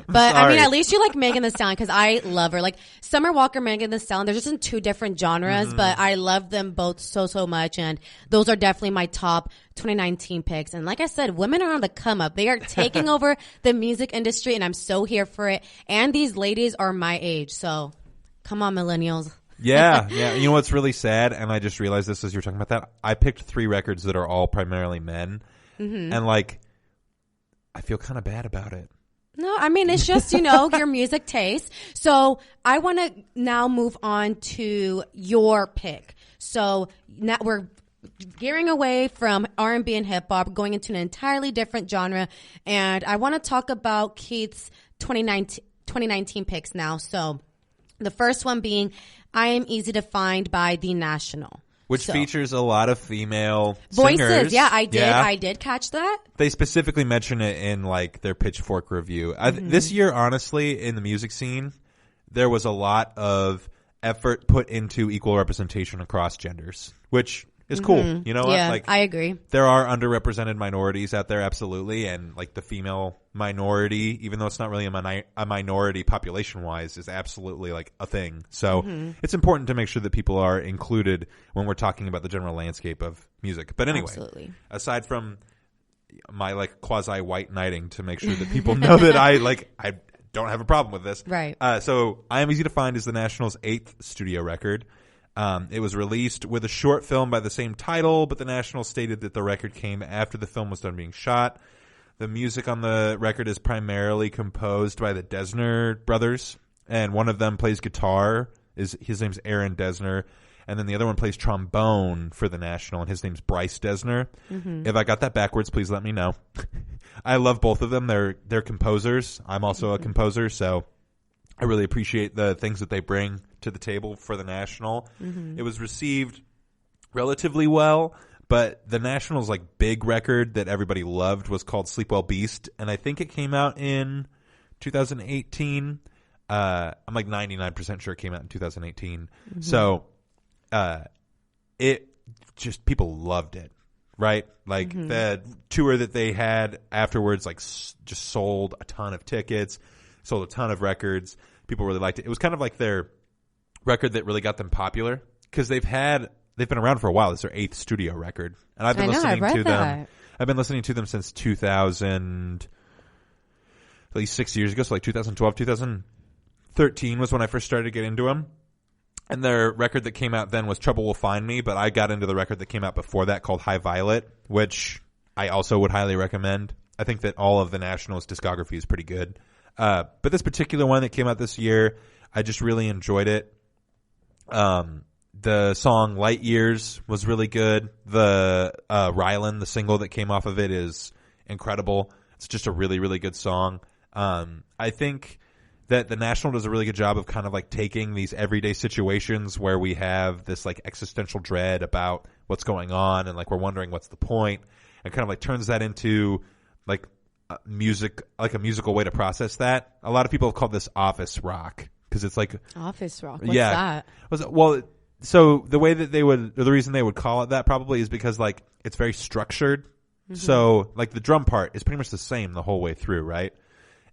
But I mean, at least you like Megan Thee Stallion because I love her. Like Summer Walker, Megan Thee Stallion, they're just in 2 different genres, but I love them both so much. And those are definitely my top 2019 picks. And like I said, women are on the come up. They are taking over the music industry, and I'm so here for it. And these ladies are my age. So come on, millennials. Yeah. You know what's really sad? And I just realized this as you were talking about that. I picked 3 records that are all primarily men. And like, I feel kind of bad about it. No, I mean, it's just, your music taste. So I want to now move on to your pick. So now we're gearing away from R&B and hip hop, going into an entirely different genre. And I want to talk about Keith's 2019 picks now. So the first one being I Am Easy to Find by The National. Which features a lot of female voices. Singers. Yeah, I did. Yeah. I did catch that. They specifically mention it in like their Pitchfork review. This year, honestly, in the music scene, there was a lot of effort put into equal representation across genders, which is cool. You know what? Yeah, like, I agree. There are underrepresented minorities out there, absolutely, and like the female minority, even though it's not really a minority population-wise, is absolutely like a thing. So it's important to make sure that people are included when we're talking about the general landscape of music. But anyway, aside from my like quasi-white knighting to make sure that people know that I don't have a problem with this. Right. So I Am Easy to Find is the National's 8th studio record. It was released with a short film by the same title, but the National stated that the record came after the film was done being shot. The music on the record is primarily composed by the Desner brothers, and one of them plays guitar. His name's Aaron Desner, and then the other one plays trombone for the National, and his name's Bryce Desner. If I got that backwards, please let me know. I love both of them. They're composers. I'm also a composer, so I really appreciate the things that they bring to the table for the National. It was received relatively well, but the National's like big record that everybody loved was called Sleep Well Beast, and I think it came out in 2018. I'm like 99% sure it came out in 2018. So it just, people loved it, right? Like the tour that they had afterwards, like just sold a ton of tickets, sold a ton of records. People really liked it. It was kind of like their record that really got them popular, because they've been around for a while. It's their 8th studio record, and I've been listening to them. I've been listening to them since 2000, at least 6 years ago. So like 2012, 2013 was when I first started to get into them. And their record that came out then was Trouble Will Find Me, but I got into the record that came out before that called High Violet, which I also would highly recommend. I think that all of the National's discography is pretty good. But this particular one that came out this year, I just really enjoyed it. The song Light Years was really good. The Rylan, the single that came off of it, is incredible. It's just a really, really good song. I think that the National does a really good job of kind of like taking these everyday situations where we have this like existential dread about what's going on, and like we're wondering what's the point, and kind of like turns that into like music, like a musical way to process that. A lot of people have called this office rock, because it's like office rock. What's that? Well, so the way that they would, or the reason they would call it that probably is because like it's very structured. So like the drum part is pretty much the same the whole way through, right?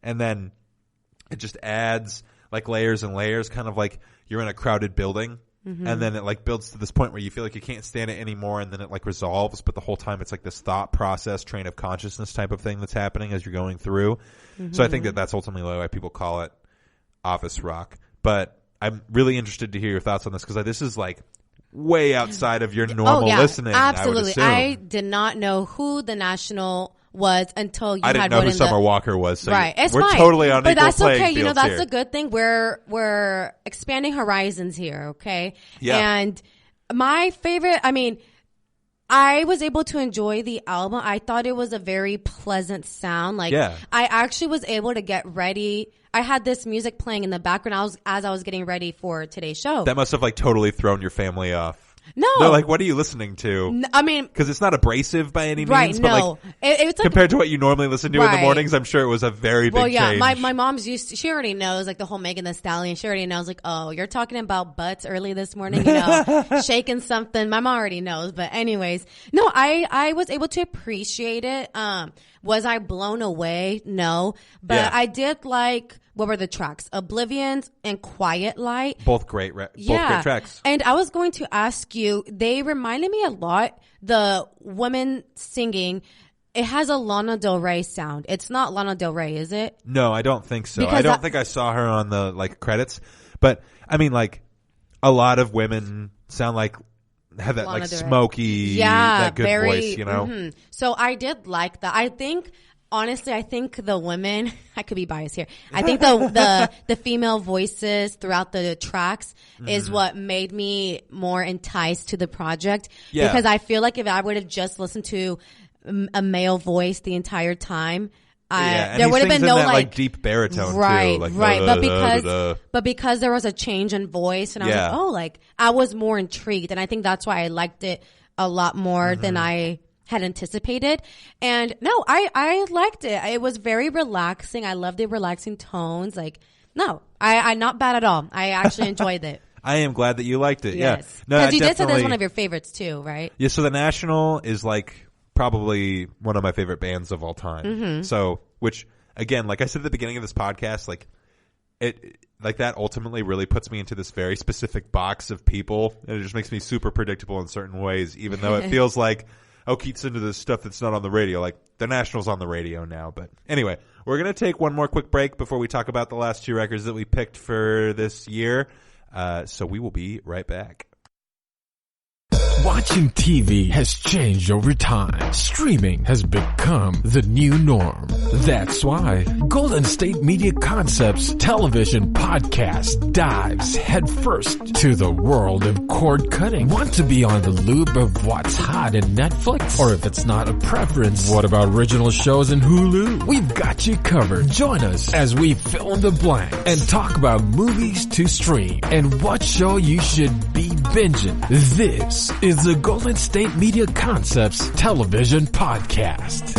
And then it just adds like layers and layers, kind of like you're in a crowded building, and then it like builds to this point where you feel like you can't stand it anymore, and then it like resolves, but the whole time it's like this thought process, train of consciousness type of thing that's happening as you're going through. So I think that that's ultimately why people call it office rock. But I'm really interested to hear your thoughts on this, because this is like way outside of your normal listening. Absolutely. I did not know who the National was until you I didn't know who Summer Walker was. So right. It's we're fine. totally on but equal that's playing okay. You know, fields that's here. a good thing. We're expanding horizons here. Okay. Yeah. And my favorite, I mean, I was able to enjoy the album. I thought it was a very pleasant sound. Like, I actually was able to get ready. I had this music playing in the background as I was getting ready for today's show. That must have like totally thrown your family off. No. They're like, what are you listening to? I mean, because it's not abrasive by any means. Right, but no. Like, it's like, compared to what you normally listen to in the mornings, I'm sure it was a very big change. My mom's used to, she already knows, like the whole Megan Thee Stallion, she already knows, like, oh, you're talking about butts early this morning, you know, shaking something. My mom already knows. But anyways, no, I was able to appreciate it. Was I blown away? No. But I did like, what were the tracks? Oblivions and Quiet Light. Both great tracks. And I was going to ask you, they reminded me a lot, the women singing, it has a Lana Del Rey sound. It's not Lana Del Rey, is it? No, I don't think so. I don't think I saw her on the like credits. But I mean, like, a lot of women sound like, have that Lana like smoky, that good voice, you know? So I did like that. Honestly, I think the women, I could be biased here. I think the female voices throughout the tracks is what made me more enticed to the project. Yeah. Because I feel like if I would have just listened to a male voice the entire time, there would have been no like deep baritone too. Like, but because there was a change in voice, and I was like, oh, like I was more intrigued, and I think that's why I liked it a lot more than I had anticipated. And no, I liked it. It was very relaxing. I loved the relaxing tones. Like, no, I not bad at all. I actually enjoyed it. I am glad that you liked it. Yes. Yeah. No, because you did say that's one of your favorites too, right? Yeah. So the National is like probably one of my favorite bands of all time. So, which again, like I said at the beginning of this podcast, like it, like that ultimately really puts me into this very specific box of people, and it just makes me super predictable in certain ways, even though it feels like, oh, Keith's into this stuff that's not on the radio. Like, the National's on the radio now. But anyway, we're going to take one more quick break before we talk about the last 2 records that we picked for this year. So we will be right back. Watching TV has changed over time. Streaming has become the new norm. That's why Golden State Media Concepts television podcast dives headfirst to the world of cord cutting. Want to be on the loop of what's hot in Netflix? Or if it's not a preference, what about original shows in Hulu? We've got you covered. Join us as we fill in the blanks and talk about movies to stream and what show you should be binging. This is the Golden State Media Concepts television podcast.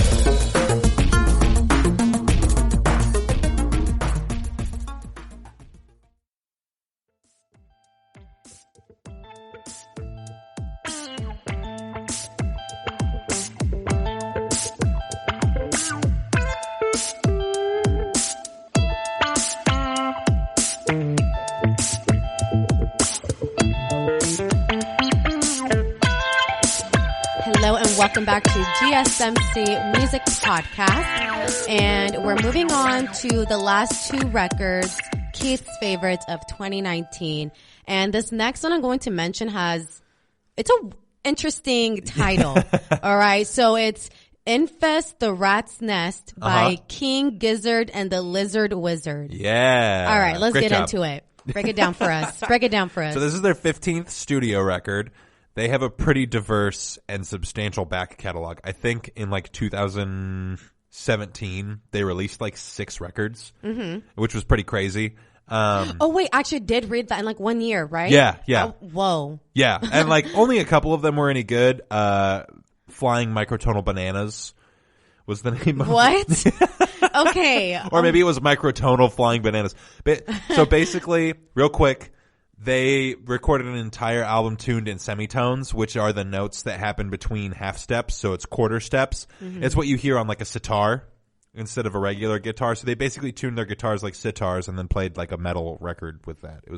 Welcome back to GSMC Music Podcast, and we're moving on to the last two records, Keith's favorites of 2019. And this next one I'm going to mention it's a interesting title. All right, so it's Infest the Rat's Nest by King Gizzard and the Lizard Wizard. Yeah. All right, let's get into it. Break it down for us. Break it down for us. So this is their 15th studio record. They have a pretty diverse and substantial back catalog. I think in like 2017, they released like 6 records, which was pretty crazy. Oh wait, I actually did read that in like 1 year, right? Yeah. Oh, whoa. Yeah, and like only a couple of them were any good. Flying Microtonal Bananas was the name of what? Okay. Or maybe it was Microtonal Flying Bananas. So basically, real quick, they recorded an entire album tuned in semitones, which are the notes that happen between half steps. So it's quarter steps. It's what you hear on like a sitar instead of a regular guitar. So they basically tuned their guitars like sitars and then played like a metal record with that. It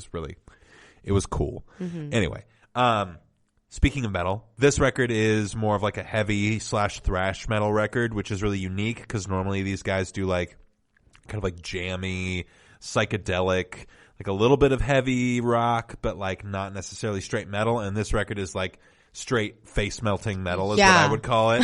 was cool. Anyway, speaking of metal, this record is more of like a heavy / thrash metal record, which is really unique because normally these guys do like kind of like jammy, psychedelic, like a little bit of heavy rock, but like not necessarily straight metal. And this record is like straight face melting metal is what I would call it.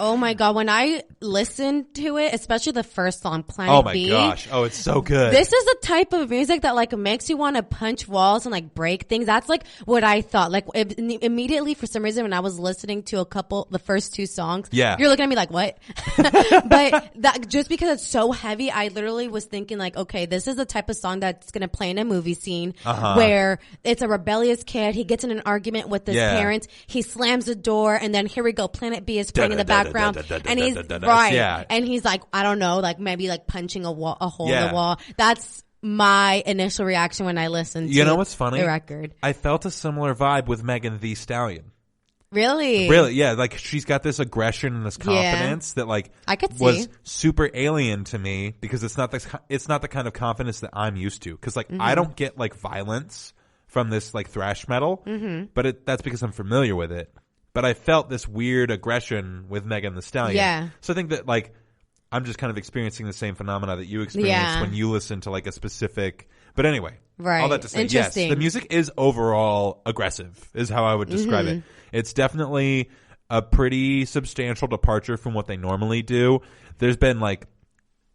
Oh my God. When I listened to it, especially the first song, Planet B. Oh my gosh. Oh, it's so good. This is the type of music that like makes you want to punch walls and like break things. That's like what I thought. Like immediately for some reason when I was listening to the first 2 songs, you're looking at me like, what? But that just because it's so heavy, I literally was thinking like, okay, this is the type of song that's going to play in a movie scene where it's a rebellious kid. He gets in an argument with his parents. He slams the door and then here we go. Planet B is playing in the background. And he's and he's like, I don't know, like maybe like punching a hole in the wall. That's my initial reaction when I listened to what's funny? The record. I felt a similar vibe with Megan Thee Stallion. Really? Really, yeah. Like she's got this aggression and this confidence that like I could was see. super alien to me because it's not the kind of confidence that I'm used to. Because like I don't get like violence from this like thrash metal, but that's because I'm familiar with it. But I felt this weird aggression with Megan Thee Stallion. Yeah. So I think that like I'm just kind of experiencing the same phenomena that you experience when you listen to like a specific. But anyway, all that to say, yes, the music is overall aggressive, is how I would describe it. It's definitely a pretty substantial departure from what they normally do. There's been like,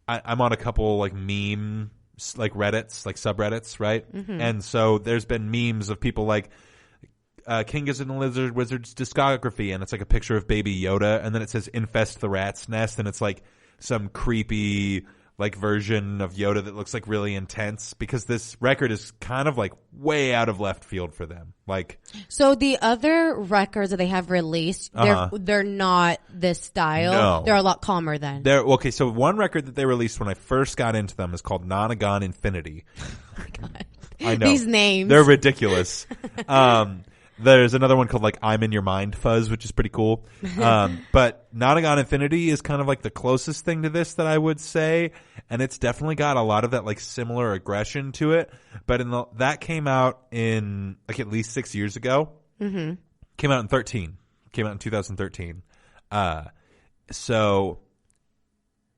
I'm on a couple like meme like Reddits, like subreddits, right? And so there's been memes of people like King Gizzard and the Lizard Wizard's discography, and it's like a picture of Baby Yoda, and then it says Infest the Rat's Nest, and it's like some creepy like version of Yoda that looks like really intense, because this record is kind of like way out of left field for them. Like, so the other records that they have released, they're not this style. No. They're a lot calmer then. Okay, so one record that they released when I first got into them is called Nonagon Infinity. Oh my God. I know. These names. They're ridiculous. There's another one called like I'm in Your Mind Fuzz, which is pretty cool. But Nonagon Infinity is kind of like the closest thing to this that I would say. And it's definitely got a lot of that like similar aggression to it. But that came out in like at least 6 years ago. Mm-hmm. Came out in 2013. So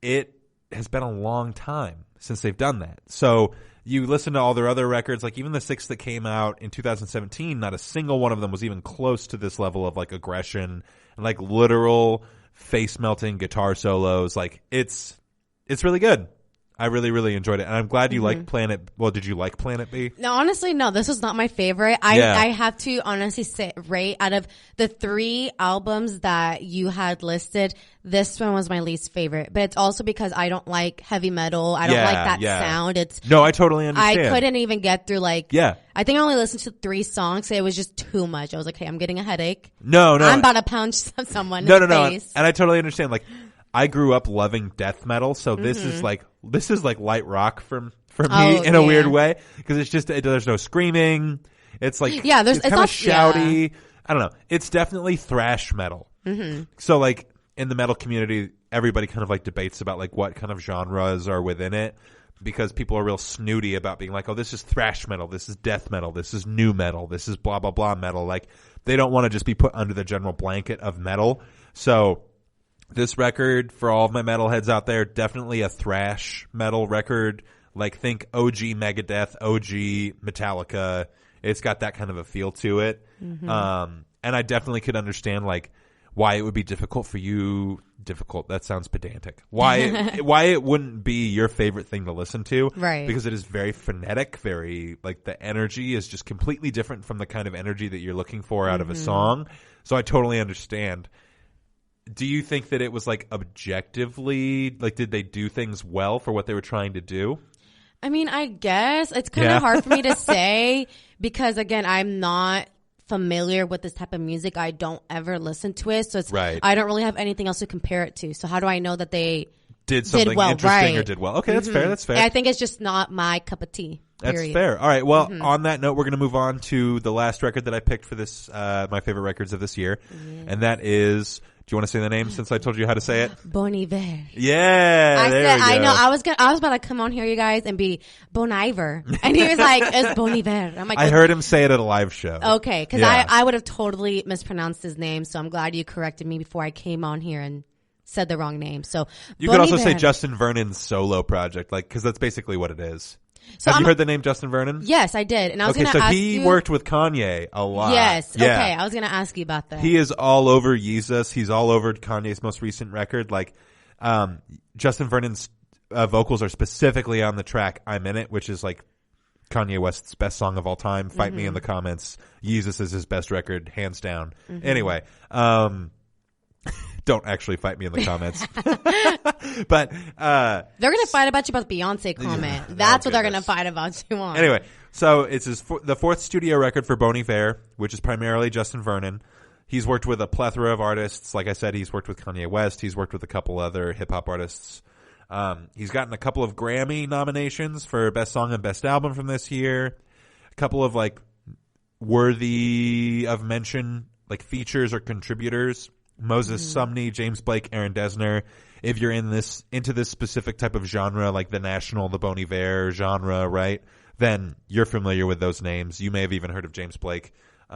it has been a long time since they've done that. So you listen to all their other records, like even the 6 that came out in 2017, not a single one of them was even close to this level of like aggression and like literal face melting guitar solos. Like it's really good. I really, really enjoyed it. And I'm glad you like Planet. Well, did you like Planet B? No, honestly, no. This was not my favorite. I have to honestly say, rate out of the 3 albums that you had listed, this one was my least favorite. But it's also because I don't like heavy metal. I don't like that sound. No, I totally understand. I couldn't even get through I think I only listened to 3 songs. So it was just too much. I was like, hey, I'm getting a headache. No. I'm about to punch someone in the face. And I totally understand. Like, I grew up loving death metal, so this is like light rock for me in a weird way, because it's just there's no screaming. It's like it's kind of shouty. I don't know. It's definitely thrash metal. So like in the metal community, everybody kind of like debates about like what kind of genres are within it, because people are real snooty about being like, oh, this is thrash metal, this is death metal, this is new metal, this is blah blah blah metal. Like they don't want to just be put under the general blanket of metal. So this record, for all of my metalheads out there, definitely a thrash metal record. Like, think OG Megadeth, OG Metallica. It's got that kind of a feel to it. And I definitely could understand, like, why it would be difficult for you. Difficult, that sounds pedantic. Why it wouldn't be your favorite thing to listen to. Right. Because it is very frenetic, very, like, the energy is just completely different from the kind of energy that you're looking for out of a song. So I totally understand. Do you think that it was like objectively, like did they do things well for what they were trying to do? I mean, I guess it's kind of hard for me to say because again, I'm not familiar with this type of music. I don't ever listen to it. So it's, I don't really have anything else to compare it to. So how do I know that they did something interesting or did well? Okay, that's fair. That's fair. I think it's just not my cup of tea. Period. That's fair. All right. Well, on that note, we're going to move on to the last record that I picked for this, my favorite records of this year. And that is, do you want to say the name since I told you how to say it? Bon Iver. Yeah. I know. I was about to come on here, you guys, and be Bon Iver. And he was like, it's Bon Iver. I'm like, I heard him say it at a live show. Okay. Cause I would have totally mispronounced his name. So I'm glad you corrected me before I came on here and said the wrong name. So you could also say Justin Vernon's solo project, like, cause that's basically what it is. So have you heard the name Justin Vernon? Yes, I did. And I was going to ask you. He worked with Kanye a lot. Yes. Yeah. Okay. I was going to ask you about that. He is all over Yeezus. He's all over Kanye's most recent record. Like, Justin Vernon's vocals are specifically on the track I'm In It, which is like Kanye West's best song of all time. Fight me in the comments. Yeezus is his best record, hands down. Anyway, don't actually fight me in the comments. But they're going to fight about you about the Beyonce comment. That's what they're going to fight about you on. Anyway, so it's the 4th studio record for Bon Iver, which is primarily Justin Vernon. He's worked with a plethora of artists. Like I said, he's worked with Kanye West. He's worked with a couple other hip-hop artists. He's gotten a couple of Grammy nominations for Best Song and Best Album from this year. A couple of, like, worthy of mention, like, features or contributors. Moses Sumney, James Blake, Aaron Dessner. If you're into this specific type of genre, like the National, the Bon Iver genre, right? Then you're familiar with those names. You may have even heard of James Blake. It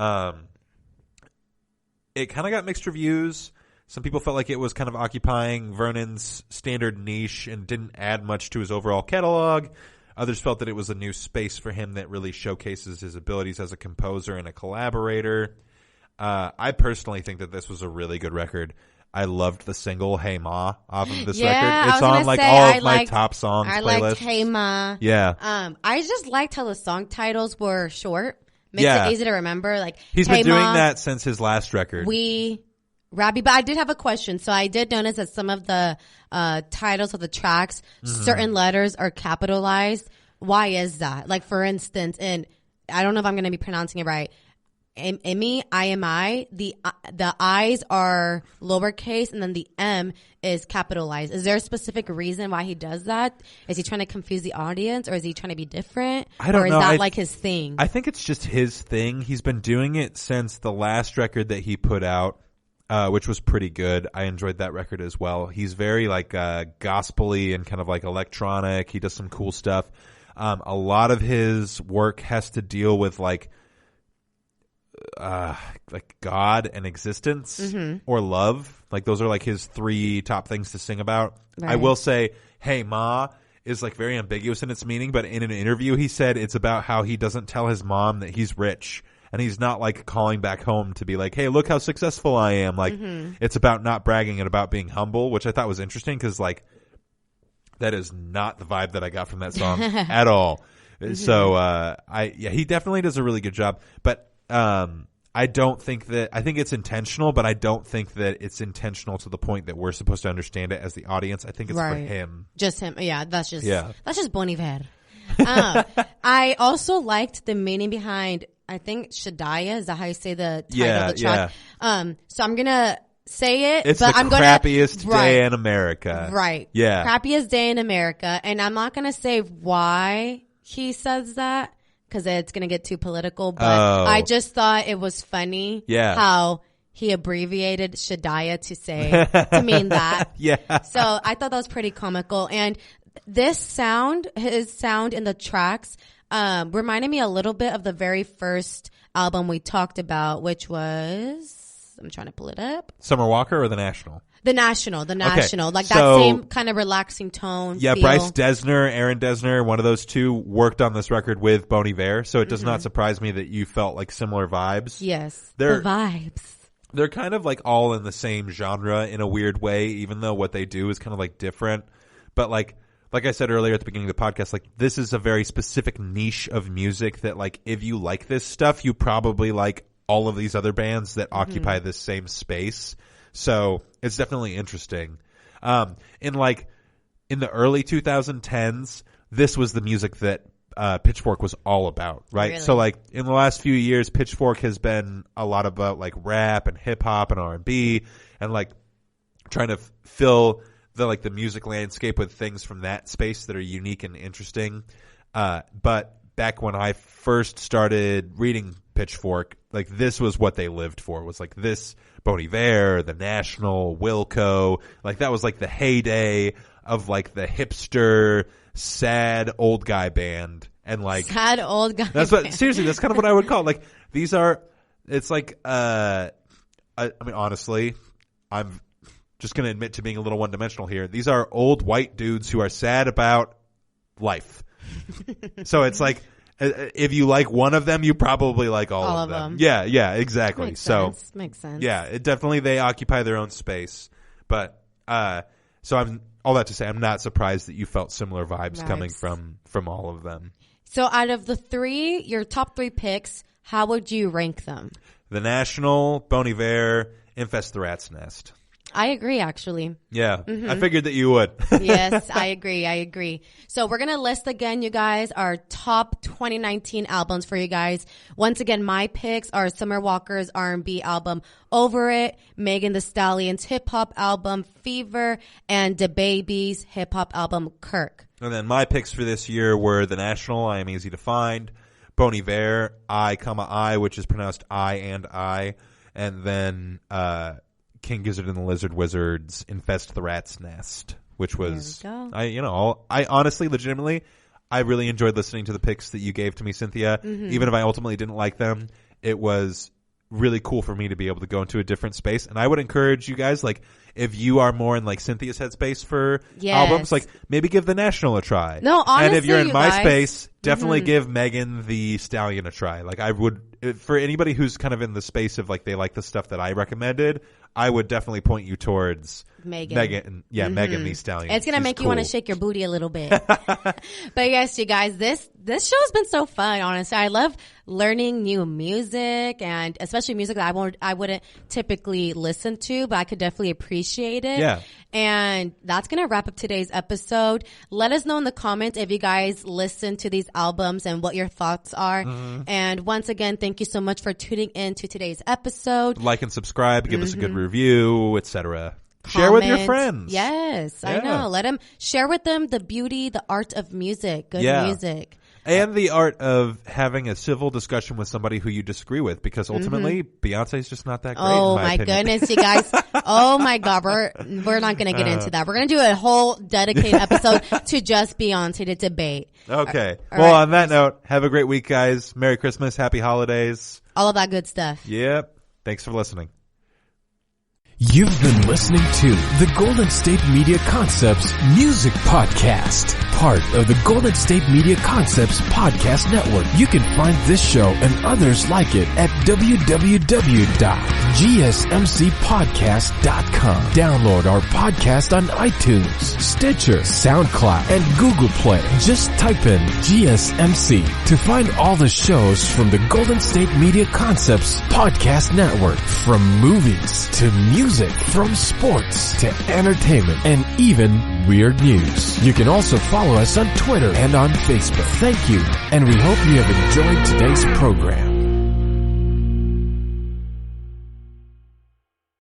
kind of got mixed reviews. Some people felt like it was kind of occupying Vernon's standard niche and didn't add much to his overall catalog. Others felt that it was a new space for him that really showcases his abilities as a composer and a collaborator. I personally think that this was a really good record. I loved the single "Hey Ma" off of this record. It's on like all of my top songs I playlist. liked "Hey Ma." Yeah. I just liked how the song titles were short. Makes it easy to remember. Like he's been doing that since his last record. But I did have a question. So I did notice that some of the titles of the tracks, certain letters are capitalized. Why is that? Like for instance, and I don't know if I'm going to be pronouncing it right. IMI, the I's are lowercase and then the M is capitalized. Is there a specific reason why he does that? Is he trying to confuse the audience or is he trying to be different? I don't know. Or is that like his thing? I think it's just his thing. He's been doing it since the last record that he put out, which was pretty good. I enjoyed that record as well. He's very like gospel-y and kind of like electronic. He does some cool stuff. A lot of his work has to deal with like God and existence or love. Like those are like his 3 top things to sing about. Right. I will say, "Hey Ma" is like very ambiguous in its meaning, but in an interview he said it's about how he doesn't tell his mom that he's rich. And he's not like calling back home to be like, hey, look how successful I am. Like, it's about not bragging and about being humble, which I thought was interesting because like that is not the vibe that I got from that song at all. So, he definitely does a really good job. But, I think it's intentional, but I don't think that it's intentional to the point that we're supposed to understand it as the audience. I think it's for him. Just him. Yeah. That's just Bon Iver. I also liked the meaning behind, I think Shadaya, is that how you say the title of the track? Yeah. So I'm gonna say it, it's but the crappiest day in America. Right. Yeah. Crappiest day in America. And I'm not gonna say why he says that, cause it's gonna get too political, but I just thought it was funny. Yeah. How he abbreviated Shadaya to mean that. Yeah. So I thought that was pretty comical. And his sound in the tracks, reminded me a little bit of the very first album we talked about, which was, I'm trying to pull it up. Summer Walker or The National? The National. Okay. Like that same kind of relaxing tone. Yeah, feel. Bryce Dessner, Aaron Dessner, one of those two worked on this record with Bon Iver, so it does not surprise me that you felt like similar vibes. Yes, the vibes. They're kind of like all in the same genre in a weird way, even though what they do is kind of like different. But like I said earlier at the beginning of the podcast, like this is a very specific niche of music that like if you like this stuff, you probably like all of these other bands that occupy this same space. So it's definitely interesting. In the early 2010s, this was the music that Pitchfork was all about, right? Really? So like in the last few years, Pitchfork has been a lot about like rap and hip hop and R&B and like trying to fill the music landscape with things from that space that are unique and interesting. But back when I first started reading Pitchfork, like this was what they lived for, was like this Bon Iver, The National, Wilco, like that was like the heyday of like the hipster, sad old guy band. And like sad old guy that's band. What seriously, that's kind of what I would call it. Like these are, it's like I mean honestly, I'm just going to admit to being a little one-dimensional here. These are old white dudes who are sad about life. So it's like, if you like one of them, you probably like all of them. Yeah, exactly. Makes sense. Yeah, it definitely, they occupy their own space. But, so I'm, all that to say, I'm not surprised that you felt similar vibes coming from all of them. So out of the three, your top three picks, how would you rank them? The National, Bon Iver, Infest the Rat's Nest. I agree, actually. Yeah, I figured that you would. Yes, I agree. So we're going to list again, you guys, our top 2019 albums for you guys. Once again, my picks are Summer Walker's R&B album, Over It, Megan Thee Stallion's hip-hop album, Fever, and DaBaby's hip-hop album, Kirk. And then my picks for this year were The National, I Am Easy to Find, Bon Iver, I, which is pronounced I and I, and then King Gizzard and the Lizard Wizard's Infest the Rat's Nest, which was, I honestly, legitimately, I really enjoyed listening to the picks that you gave to me, Cynthia. Even if I ultimately didn't like them, it was really cool for me to be able to go into a different space. And I would encourage you guys, like, if you are more in like Cynthia's headspace for albums, like maybe give The National a try. No, honestly, and if you're in my guys, space, definitely give Megan Thee Stallion a try. Like I would, for anybody who's kind of in the space of like they like the stuff that I recommended, I would definitely point you towards Megan Thee Stallion. It's gonna make you want to shake your booty a little bit. But yes, you guys, this show's been so fun. Honestly, I love learning new music, and especially music that I wouldn't typically listen to, but I could definitely appreciate it. Yeah. And that's gonna wrap up today's episode. Let us know in the comments if you guys listen to these albums and what your thoughts are. And once again, thank you so much for tuning in to today's episode. Like and subscribe, give us a good review, etc. Share with your friends. Yes, I know. Let them share with them the beauty, the art of music, good music. And the art of having a civil discussion with somebody who you distree with, because ultimately Beyonce's just not that great. Oh in my opinion. Goodness, you guys. Oh my God. We're not going to get into that. We're going to do a whole dedicated episode to just Beyonce, to debate. Okay. All well, right. on that note, have a great week, guys. Merry Christmas. Happy holidays. All of that good stuff. Yep. Thanks for listening. You've been listening to the Golden State Media Concepts Music Podcast. part of the Golden State Media Concepts Podcast Network. You can find this show and others like it at www.gsmcpodcast.com. Download our podcast on iTunes, Stitcher, SoundCloud, and Google Play. Just type in GSMC to find all the shows from the Golden State Media Concepts Podcast Network. From movies to music, from sports to entertainment, and even weird news. You can also follow us on Twitter and on Facebook. Thank you, and we hope you have enjoyed today's program.